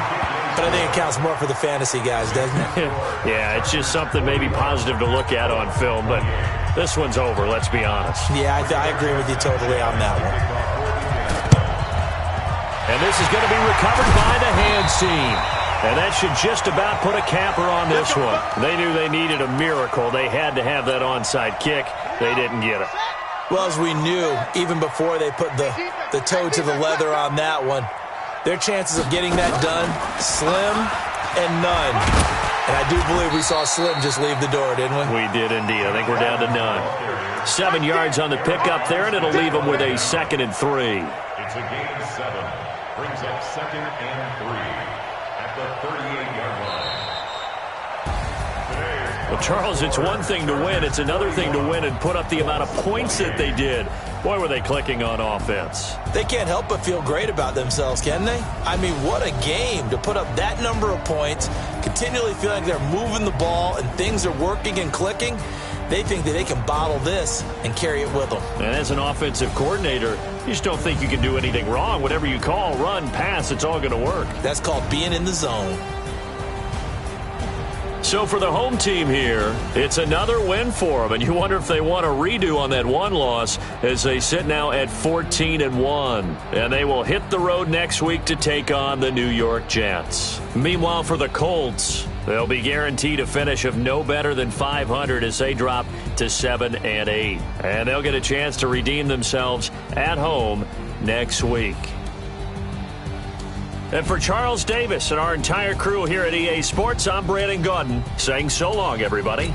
but I think it counts more for the fantasy guys, doesn't it? Yeah, it's just something maybe positive to look at on film, but this one's over, let's be honest. Yeah, I agree with you totally on that one. And this is going to be recovered by the hands team. And that should just about put a capper on this one. They knew they needed a miracle. They had to have that onside kick. They didn't get it. Well, as we knew, even before they put the toe to the leather on that one, their chances of getting that done, slim and none. And I do believe we saw Slim just leave the door, didn't we? We did indeed. I think we're down to none. 7 yards on the pickup there, and it'll leave them with a 2nd and 3. It's a gain of 7. Brings up 2nd and 3 at the 38-yard line. Well, Charles, it's one thing to win. It's another thing to win and put up the amount of points that they did. Boy, were they clicking on offense. They can't help but feel great about themselves, can they? I mean, what a game to put up that number of points, continually feel like they're moving the ball and things are working and clicking. They think that they can bottle this and carry it with them. And as an offensive coordinator, you just don't think you can do anything wrong. Whatever you call, run, pass, it's all going to work. That's called being in the zone. So for the home team here, it's another win for them. And you wonder if they want a redo on that one loss as they sit now at 14-1. And they will hit the road next week to take on the New York Jets. Meanwhile, for the Colts, they'll be guaranteed a finish of no better than 500 as they drop to 7-8. And they'll get a chance to redeem themselves at home next week. And for Charles Davis and our entire crew here at EA Sports, I'm Brandon Gaudin saying so long, everybody.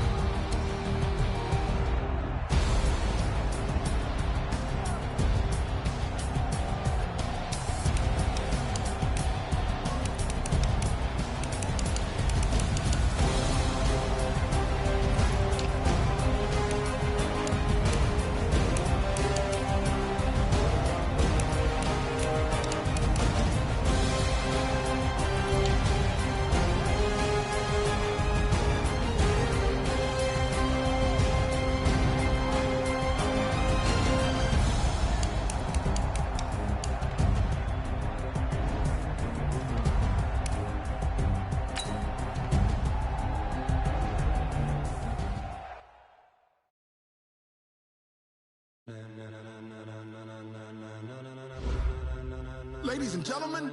Ladies and gentlemen,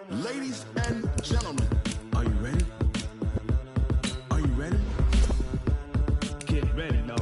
ladies and gentlemen, are you ready? Are you ready? Get ready, no.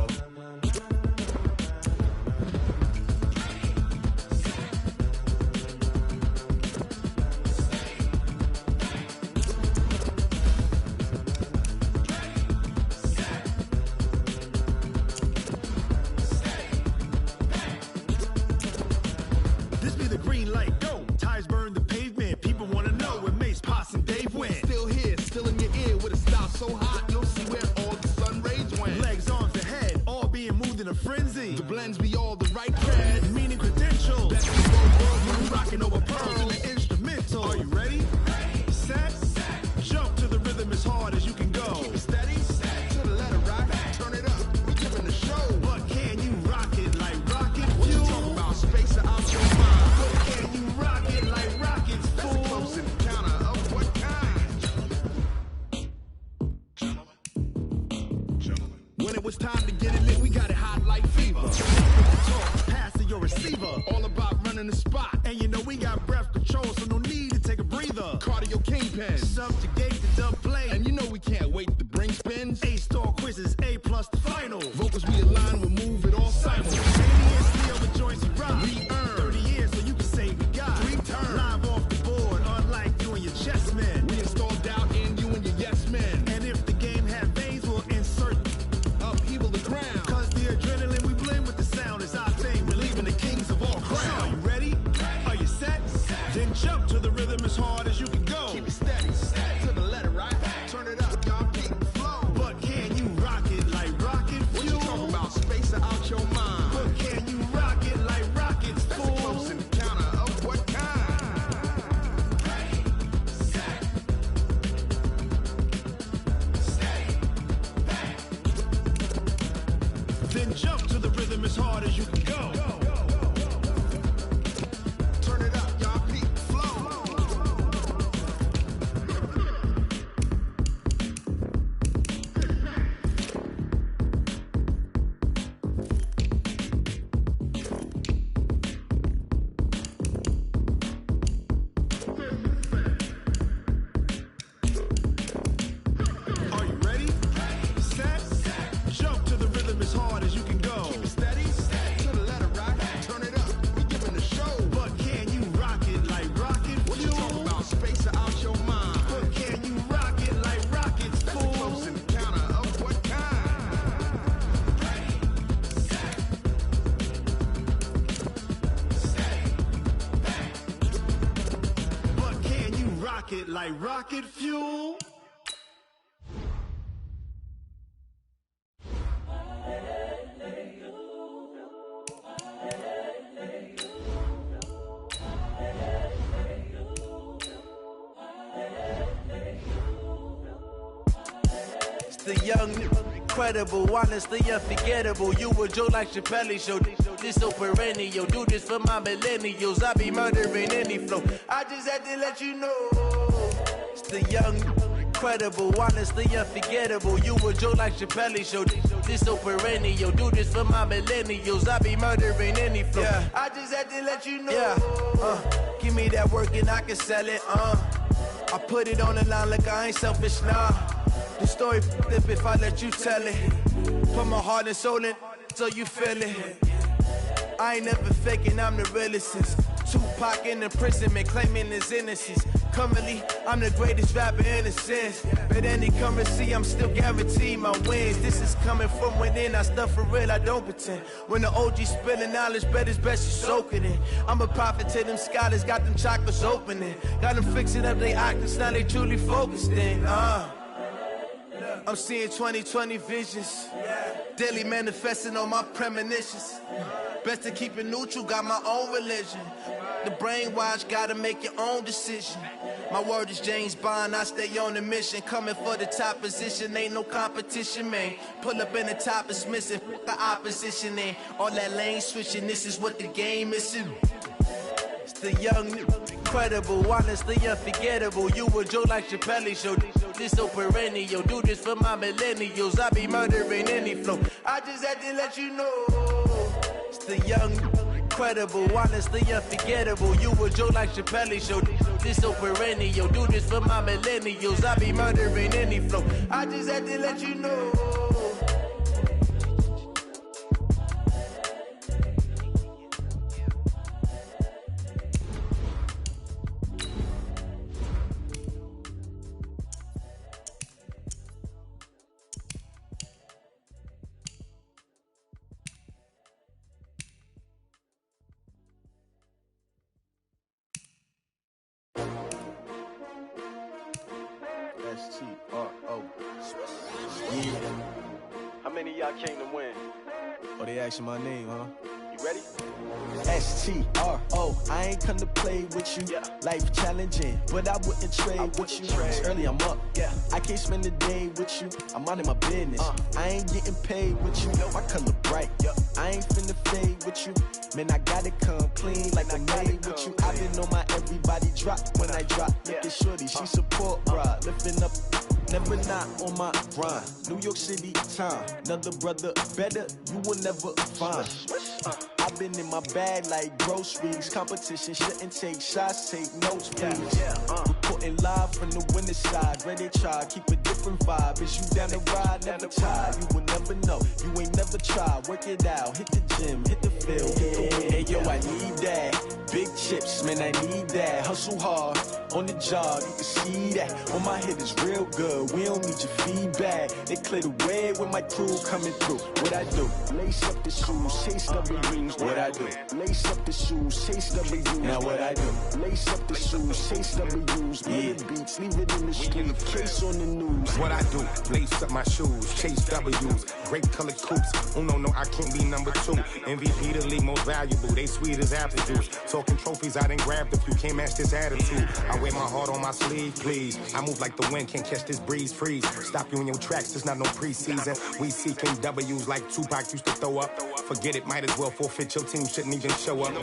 Jump to the rhythm as hard as you can go. Keep it steady, to the letter, right? like rocket fuel. The young, incredible, honestly unforgettable. You a Joe like Chappelle show. This so perennial. Do this for my millennials. I be murdering any flow. I just had to let you know. It's the young, incredible, honestly unforgettable. You a Joe like Chappelle show. This so perennial. Do this for my millennials. I be murdering any flow. Yeah. I just had to let you know. Yeah. Give me that work and I can sell it. I put it on the line like I ain't selfish, nah. The story flip if I let you tell it. Put my heart and soul in so you feel it. I ain't never faking, I'm the realest since Tupac in imprisonment, claiming his innocence. Currently, I'm the greatest rapper in a sense. But any currency, I'm still guaranteed my wins. This is coming from within, I stuff for real, I don't pretend. When the OG spilling knowledge, bet it's best you soak it in. I'm a prophet to them scholars, got them chakras opening. Got them fixing up their octaves, now they truly focused in. I'm seeing 2020 visions, daily manifesting on my premonitions. Best to keep it neutral, got my own religion. The brainwash, gotta make your own decision. My word is James Bond, I stay on the mission. Coming for the top position, ain't no competition, man. Pull up in the top is missing, the opposition ain't. All that lane switching, this is what the game is. It's the young, incredible, honestly unforgettable. You a Joe like Chappelle show. This so perennial. Do this for my millennials. I be murdering any flow. I just had to let you know. It's the young, incredible, honestly unforgettable. You a Joe like Chappelle show. This so perennial. Do this for my millennials. I be murdering any flow. I just had to let you know. Xghosthitmanx. Yeah. How many of y'all came to win? Oh, they asking my name, huh? You ready? STRO, I ain't come to play with you. Yeah. Life challenging, but I wouldn't trade with you. It's early, I'm up. Yeah. I can't spend the day with you. I'm minding my business. I ain't getting paid with you. My color bright. Yeah. I ain't finna fade with you. Man, I gotta come clean like I'm made with you. I've been on my everybody drop when I drop. Look at shorty, she support, bruh. Lifting up. Never not on my grind. New York City time. Another brother better, you will never find. I've been in my bag like groceries. Competition shouldn't take shots, take notes, please. Reporting live from the winning side. Ready to try, keep a different vibe. Is you down the ride, never tired. You will never know, you ain't never tried. Work it out, hit the gym, hit the field, hit the win. Hey yo, I need that. Big chips, man, I need that. Hustle hard, on the job, you can see that. On my head is real good, we don't need your feedback. They clear the way with my crew coming through. What I do? Lace up the shoes, chase W's. What I do? Lace up the shoes, chase W's. Now what I do? Lace up the shoes, chase W's. Yeah. Beats, leave it in the street, case on the news. What I do? Lace up my shoes, chase W's. Great colored coops. Oh no, I can't be number 2. MVP the league most valuable. They sweet as apple juice. Talking trophies, I done grabbed a few. Can't match this attitude. I wear my heart on my sleeve, please. I move like the wind, can't catch this breeze, freeze. Stop you in your tracks, there's not no preseason. We seeking W's like Tupac used to throw up. Forget it, might as well forfeit, your team shouldn't even show up.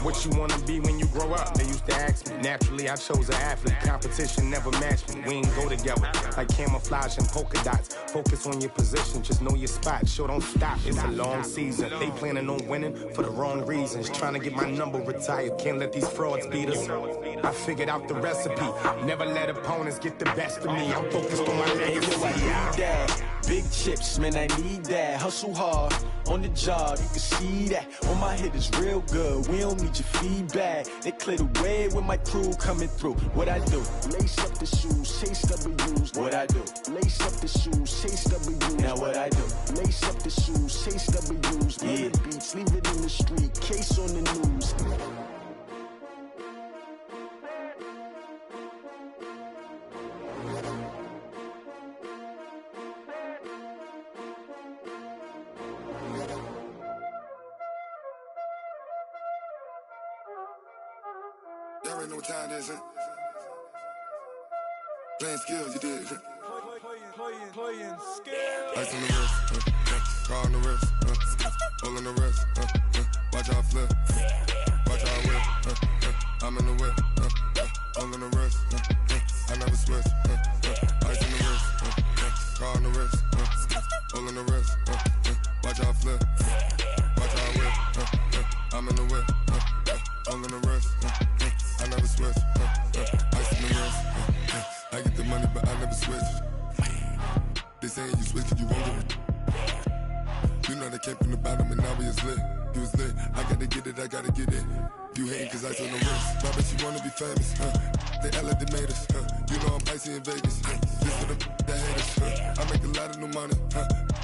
What you wanna be when you grow up? They used to ask me. Naturally, I chose an athlete. Competition never matched me. We ain't go together. Like camouflage and polka dots. Focus on your position, just know your spot. Sure, don't stop, it's a long season. They planning on winning for the wrong reasons. Trying to get my number retired, can't let these frauds beat us. I figured out the recipe. Never let opponents get the best of me. I'm focused on my legacy. I need that. Big chips, man, I need that. Hustle hard, on the job, you can see that. On my head is real good, we don't need your feedback. They clear the way with my crew coming through. What I do? Lace up the shoes, chase W's. What I do? Lace up the shoes, chase W's. Now what I do? Lace up the shoes, chase W's. Yeah. Beats, leave it in the street, case on the news. already know what time it is, huh? Playing skills, you did. Playing skills. Ice on the wrist, car on the wrist, hole in the wrist, watch how I flip, watch how I whip, I'm in the whip, hole in the wrist, I never switch, ice in the wrist, car on the wrist, hole in the wrist, watch how I flip, watch how I whip, I'm in the whip, hole in the wrist, I never switch, ice in the wrist, I get the money but I never switch. They saying you switch and you won't get it. You know they came from the bottom and now we is lit. You was lit, I gotta get it, I gotta get it. You hating cause ice on the wrist. I bet you wanna be famous, They LA they made us, You know I'm icy in Vegas, This for the that hate us, I make a lot of new money,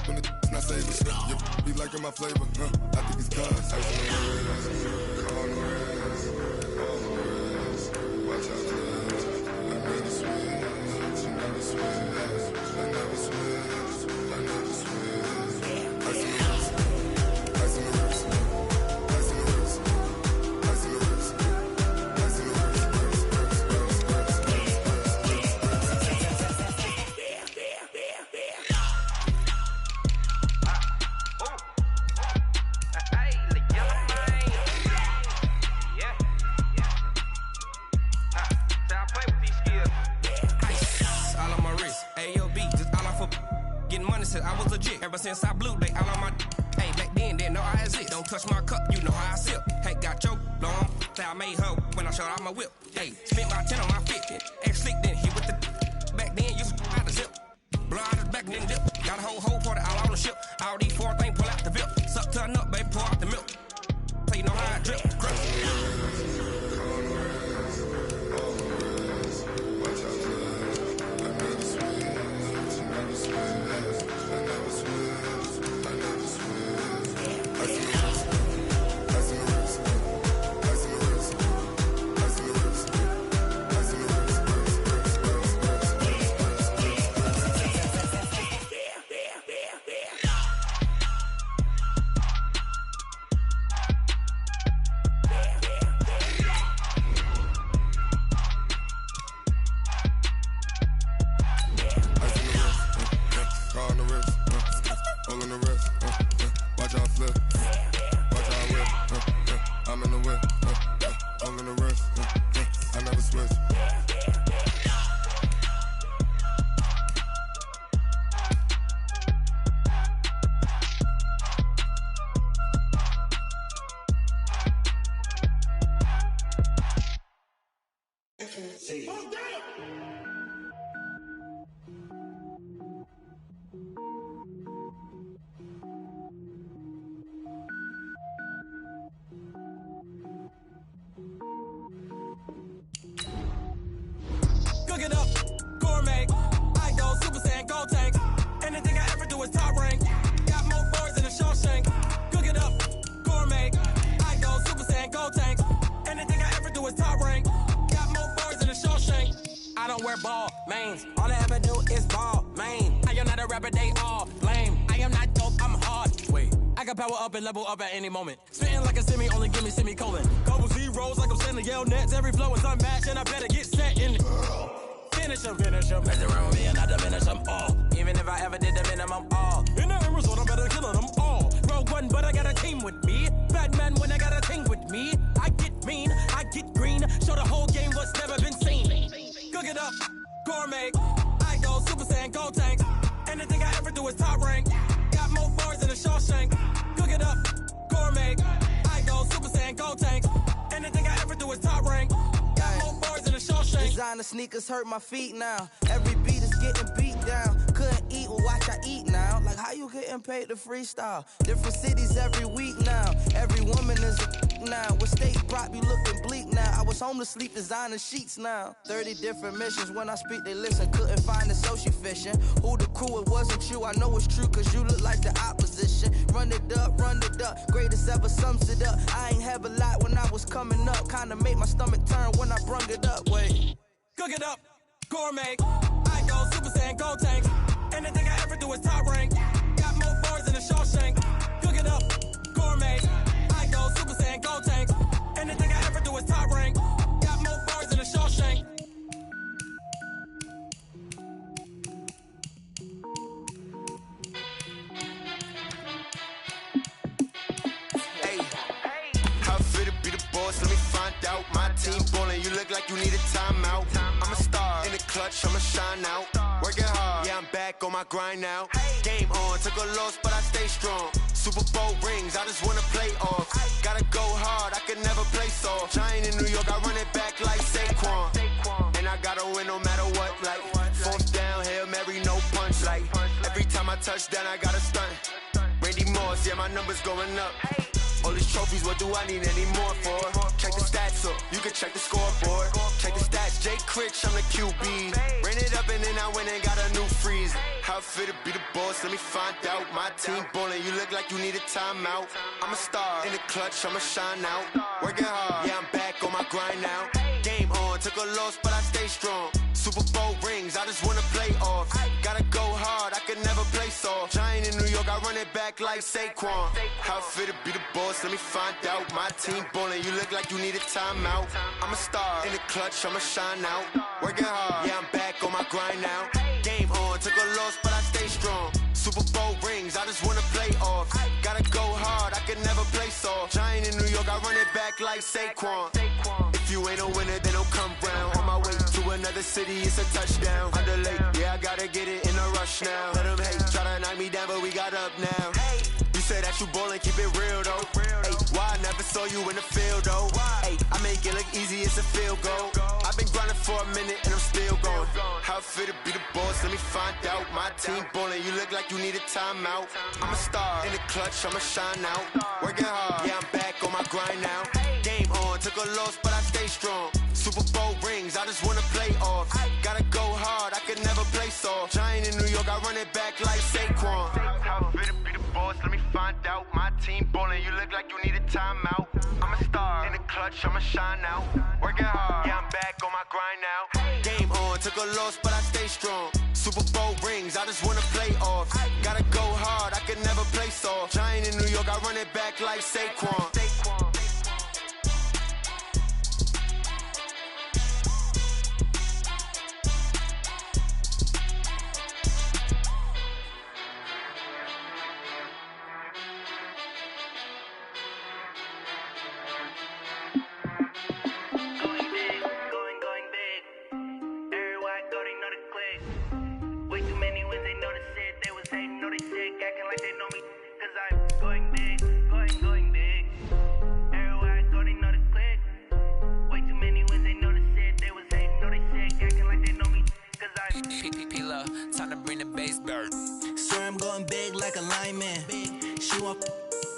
When it's not savers, You be liking my flavor, I think it's cause ice on the wrist, on the wrist, on the wrist. Watch out for this, I never switch, you never switch. I never switch, I never switch. Ice in the wrist, ice in the wrist, ice in the wrist, ice in the wrist, ice in the I was legit. Ever since I blew, they all on my hey, back then, didn't know I exist. Don't touch my cup, you know how I sip. Hey, got your long, say I made her when I showed out my whip. Hey, spent my 10 on my fit. Ex slick, then hit with the back then, used to out the zip. Blow out his back, then dip. Got a whole party all on the ship. All these four things, pull out the VIP. Suck to a nut, baby, pour out the milk. So you know how I drip. Cook it up, gourmet. I go Super Saiyan, gold tank. Anything I ever do is top rank. Got more boys than a Shawshank. Cook it up, gourmet. I go Super Saiyan, gold tank. Anything I ever do is top rank. Got more boys than a Shawshank. I don't wear ball mains. All I ever do is ball main. I am not a rapper, they all lame. I am not dope, I'm hard. Wait, I can power up and level up at any moment. Spitting like a semi, only give me semicolon. Couple zeros like I'm sending yell nets. Every flow is unmatched and I better get set in. Finish them. Mess around with me and I diminish them all. Even if I ever did the minimum all. In the end result, I'm better killing them all. Rogue one, but I got a team with me. Batman when I got a team with me. I get mean, I get green. Show the whole game what's never been seen. Cook it up, gourmet. I go Super Saiyan, gold tank. Anything I ever do is top rank. Got more bars than a Shawshank. Cook it up, gourmet. I go Super Saiyan, gold tank. Anything I ever do is top rank. Got more bars than a Shawshank. Designer sneakers hurt my feet now. Every beat is getting beat down. Couldn't eat, well watch I eat now. Like how you getting paid to freestyle? Different cities every week now. Every woman is a now. What state prop you looking bleak now? I was home to sleep designing sheets now. 30 different missions. When I speak they listen. Couldn't find it so she fishing. Who the crew, it wasn't you. I know it's true cause you look like the opposition. Run it up. Greatest ever sums it up. I ain't have a lot when I was coming up. Kinda made my stomach turn when I brung it up. Wait. Cook it up, gourmet. I go Super Saiyan, gold tank. Anything I ever do is top rank. Got more bars than a Shawshank. Cook it up, gourmet. I go Super Saiyan, gold tank. Anything I ever do is top rank. Got more bars boss, let me find out. My team ballin', you look like you need a timeout. I'm a star in the clutch, I'ma shine out. Working hard, yeah, I'm back on my grind now. Game on, took a loss, but I stay strong. Super Bowl rings, I just wanna play off. Gotta go hard, I could never play soft. Giant in New York, I run it back like Saquon. And I gotta win no matter what, like fourth down, Hail Mary, no punch. Like every time I touch down, I gotta stunt. Randy Moss, yeah, my numbers going up. All these trophies, what do I need any more for? Check the stats up, you can check the scoreboard. Check the stats, Jake Critch, I'm the QB. Ran it up and then I went and got a new freeze. How it fit to be the boss, let me find out. My team ballin', you look like you need a timeout. I'm a star in the clutch, I'ma shine out. Working hard, yeah, I'm back on my grind now. Game on, took a loss, but I stay strong. Super Bowl rings, I just wanna play off. Gotta go hard, I could never play soft. Giant in New York, I run it back like Saquon. How it fit to be the boss, let me find out. My team ballin', you look like you need a timeout. I'm a star in the clutch, I'ma shine out. Working hard, yeah, I'm back on my grind now. Game on, took a loss, but I stay strong. Super Bowl rings, I just wanna play off. Gotta go hard, I could never play soft. Giant in New York, I run it back like Saquon. If you ain't a winner, then don't come round. On my way to another city, it's a touchdown. Underlay, yeah, I gotta get it in a rush now. Let them hate, try to knock me down, but we got up now. You say that you ballin', keep it real though. Hey, why I never saw you in the field though? Hey, I make it look easy, it's a field goal. I've been grinding for a minute and I'm still going. How it fit to be the boss, let me find out. My team ballin', you look like you need a timeout. I'm a star in the clutch, I'ma shine out. Working hard, yeah, I'm back on my grind now. Game on, took a loss, but I stay strong. Super Bowl rings, I just wanna play off. Gotta go hard, I could never play soft. Giant in New York, I run it back like Saquon. How it fit to be the boss, let me find out. My team ballin', you look like you need a timeout. I'm a star in the clutch, I'ma shine out. Working hard, yeah, I'm back on my grind now. Game on, took a loss, but I stay strong. Super Bowl rings, I just wanna play off. Gotta go hard, I could never play soft. Giant in New York, I run it back like Saquon.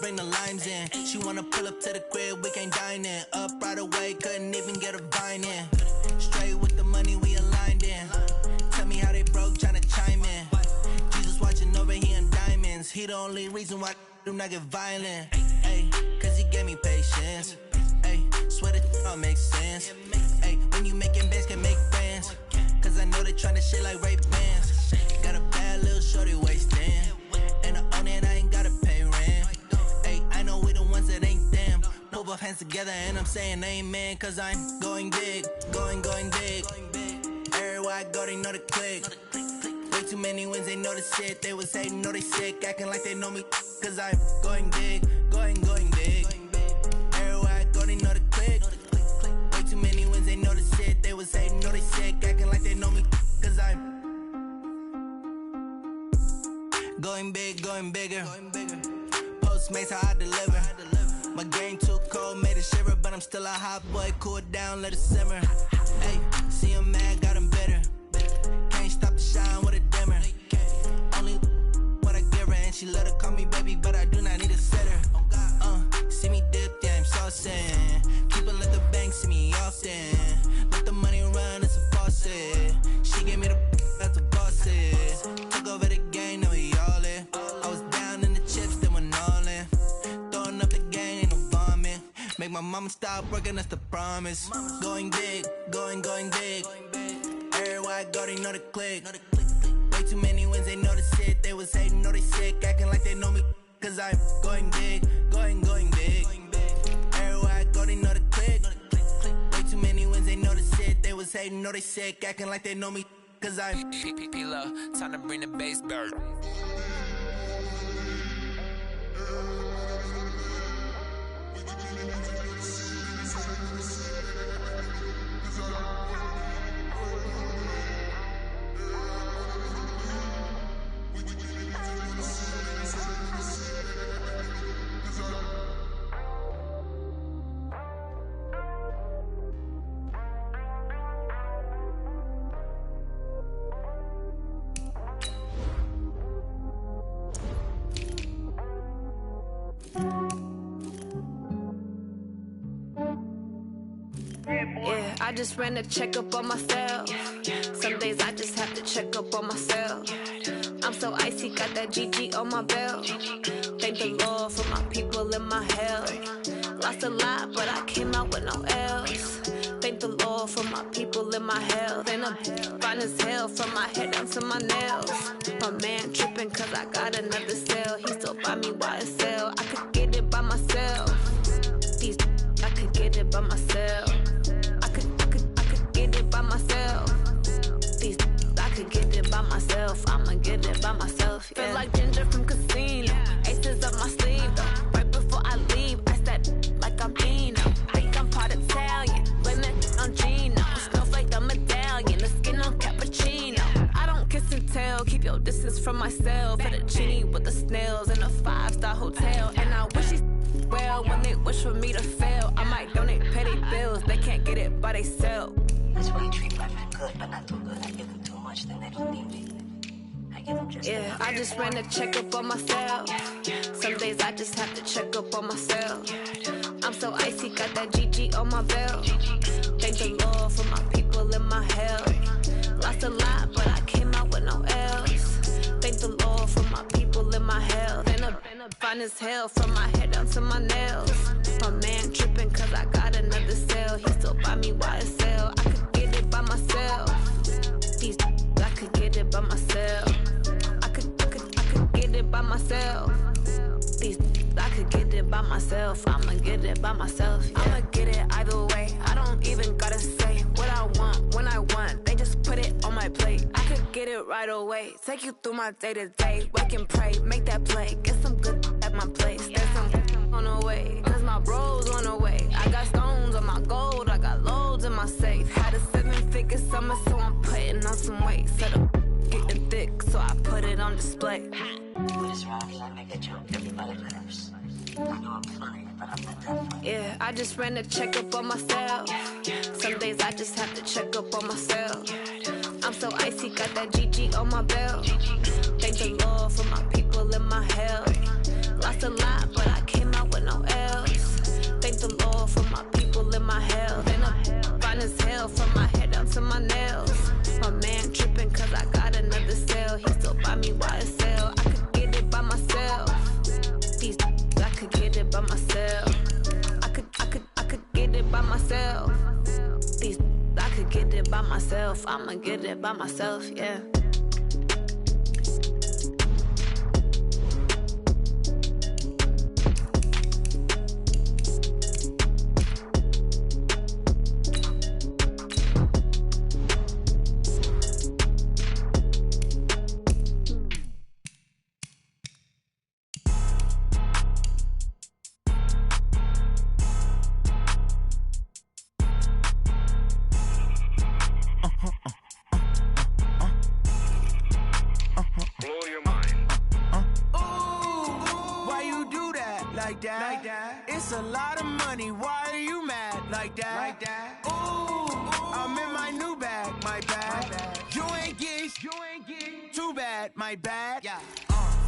Bring the limes in. She wanna pull up to the crib, we can't dine in. Up right away, couldn't even get a vine in. Straight with the money, we aligned in. Tell me how they broke, tryna chime in. Jesus watching over, he in diamonds. He the only reason why I do not get violent. Ay, cause he gave me patience. Ay, swear that all makes sense. Ay, when you making bands, can make friends. Cause I know they tryna shit like Ray Bans. Got a bad little shorty wasting. And I own it, I ain't gotta pay rent. Ay, I know we the ones that ain't them. Put both hands together and I'm saying amen. Cause I'm going big, going big. Everywhere I go, they know the click. Way too many wins, they know the shit. They was hating, know they sick, acting like they know me. Cause I'm going big, going big. Everywhere I go, they know the click. Way too many wins, they know the shit. They was hating, know they sick, acting like they know me. Cause I'm going big, going bigger. Postmates, how I deliver. My game too cold, made it shiver. But I'm still a hot boy, cool it down, let it simmer. Hey, see him mad, got him bitter. Can't stop the shine with a dimmer. Only what I give her, and she let her call me baby, but I do not need a sitter. See me dip, yeah, I'm saucing. People at the bank see me often. Let the money run, it's a faucet. She gave me the that's a bosses. Took over the game, now we all in. I was down in the chips, then went all in. Throwing up the game, ain't no vomit. Make my mama stop working, that's the promise. Going big, going big. Everywhere I go, they know the click. Way too many wins, they know the shit. They was hating, know they sick, acting like they know me. Cause I'm going big, going big. Everywhere I go, they know the click. Way too many wins, they know the shit. They was hating, know they sick, acting like they know me. Cause I'm P-P-P-Love, time to bring the bass back. Yeah, I just ran a checkup on myself. Some days I just have to check up on myself. I'm so icy, got that GG on my belt. Thank the Lord for my people in my health. Lost a lot, but I came out with no L's. Thank the Lord for my people in my health. And I'm fine as hell from my head down to my nails. My man tripping cause I got another cell. He still buy me YSL. I could get it by myself. These I could get it by myself. I could get it by myself. These I could get it by myself. I'ma get it by myself. Yeah. Feel like Ginger from Casino. Aces up my sleeve though. Right before I leave, I step like I'm Dino. Think I'm part Italian. Women on Gino. Snowflake the medallion. The skin on cappuccino. I don't kiss and tell. Keep your distance from myself. Fettuccine with the snails in a 5-star hotel. And I wish these well when they wish for me to fail. I might donate petty bills. They can't get it by they sell. That's why you treat women good, but not too good. I give them too much, then they don't need me. I give them just yeah, I just ran a checkup on myself. Some days I just have to check up on myself. I'm so icy, got that GG on my belt. Thank the Lord for my people in my health. Lost a lot, but I came out with no L's. Thank the Lord for my people in my health. And I'm fine as hell from my head down to my nails. My man tripping cause I got another cell. He still buy me YSL. I could get it by myself. These I could get it by myself. I could get it by myself. These I could get it by myself. I'ma get it by myself. Yeah. I'ma get it either way. I don't even gotta say what I want when I want. They just put it on my plate. I could get it right away. Take you through my day to day. Wake and pray, make that play. Get some good at my place. There's some on the way. Cause my bros on the way. I got stones on my gold. I got loads in my safe. Had a 7-figure summer, so I'm putting on some weight. Set up getting thick, so I put it on display. What is wrong is I make a joke, everybody laughs. I know I'm funny, but I'm not that funny. Yeah, I just ran a checkup on myself. Some days I just have to check up on myself. I'm so icy, got that GG on my belt. Thank the Lord for my people in my health. Lost a lot, but I came out with no L's. Thank the Lord for my people in my health. And I'm fine as hell from my head down to my nails. My man tripping cause I got another cell. He still buy me YSL. I could get it by myself. These I could get it by myself. I could get it by myself. These I could get it by myself. I'ma get it by myself, yeah. It's a lot of money, why are you mad like that? Ooh, I'm in my new bag, my bad. You ain't getting too bad, my bad. Yeah.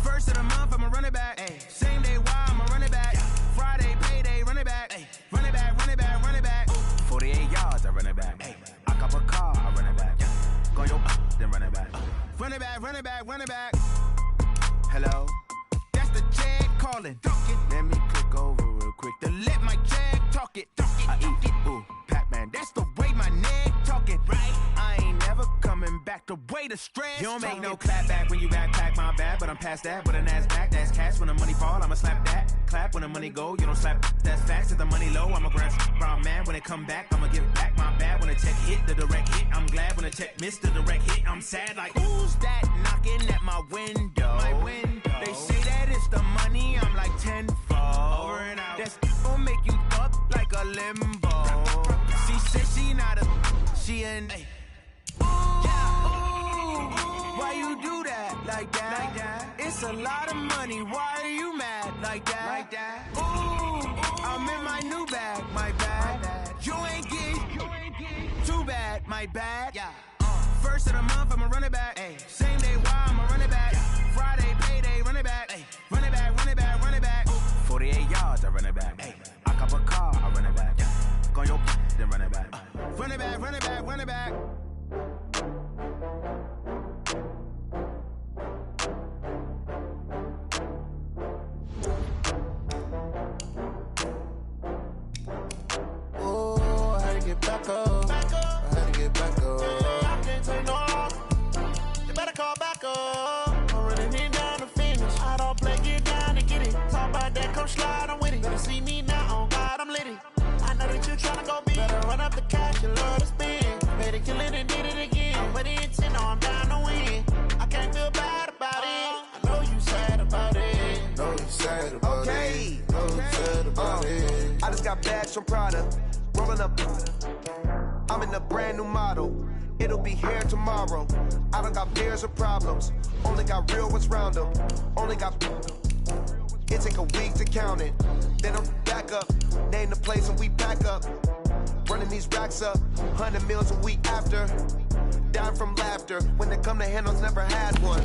First of the month, I'ma run it back. Ay. Same day, why I'ma run it back. Friday, payday, run it back. Ay. Run it back, run it back, run it back. 48 yards, I run it back. Ay. I cop a car, I run it back. Go yo, then run it back. Run it back, run it back, run it back. Hello? That's the check calling. Let me click over real quick to let my check talk it. I eat it, ooh, Pac-Man. That's the way my neck talking. Right? I ain't never coming back the way the stress. You don't make no clap back when you backpack, my bad. But I'm past that with a NASDAQ. That's cash when the money fall, I'ma slap that. Clap when the money go, you don't slap. That's facts. If the money low, I'ma grab brown man. When it come back, I'ma give back my bad. When the check hit, the direct hit. I'm glad when the check missed the direct hit. I'm sad like, who's that knocking at my window? My window. They say that it's the money, I'm like tenfold. Over and out. That's gon' make you up like a limbo. She said she not a, she an. Ooh, why you do that like that? It's a lot of money, why are you mad like that? Ooh, I'm in my new bag, my bad. You ain't getting too bad, my bad. Yeah. First of the month, I'ma run it back. Ay. Same day, why I'ma run it back. Friday, payday, run it back. Ay. Run it back, run it back, run it back. 48 run it back. Hey, I cop a car, I run it back. Go on your then run it back. Run it back, run it back, run it back. Oh, I had to get back up. I had to get back up. I can't take no loss. You better call back up. I'm running it down to finish. I don't play, get down to get it. Talk about that, come slide, I'm with it. Better see me now, on God, I'm litty. I know that you tryna go big. Better run up the cash, you love to spend. Better kill it and did it again. I'm with it, you know I'm down to win. I can't feel bad about it. I know you sad about it. Know you sad about it. Know you sad about it. I just got bags from Prada. Rolling up. I'm in a brand new model. It'll be here tomorrow. I don't got fears or problems. Only got real ones round them. Only got. It take a week to count it. Then I'm back up. Name the place and we back up. Running these racks up. 100 meals a week after. Down from laughter. When they come to handles, never had one.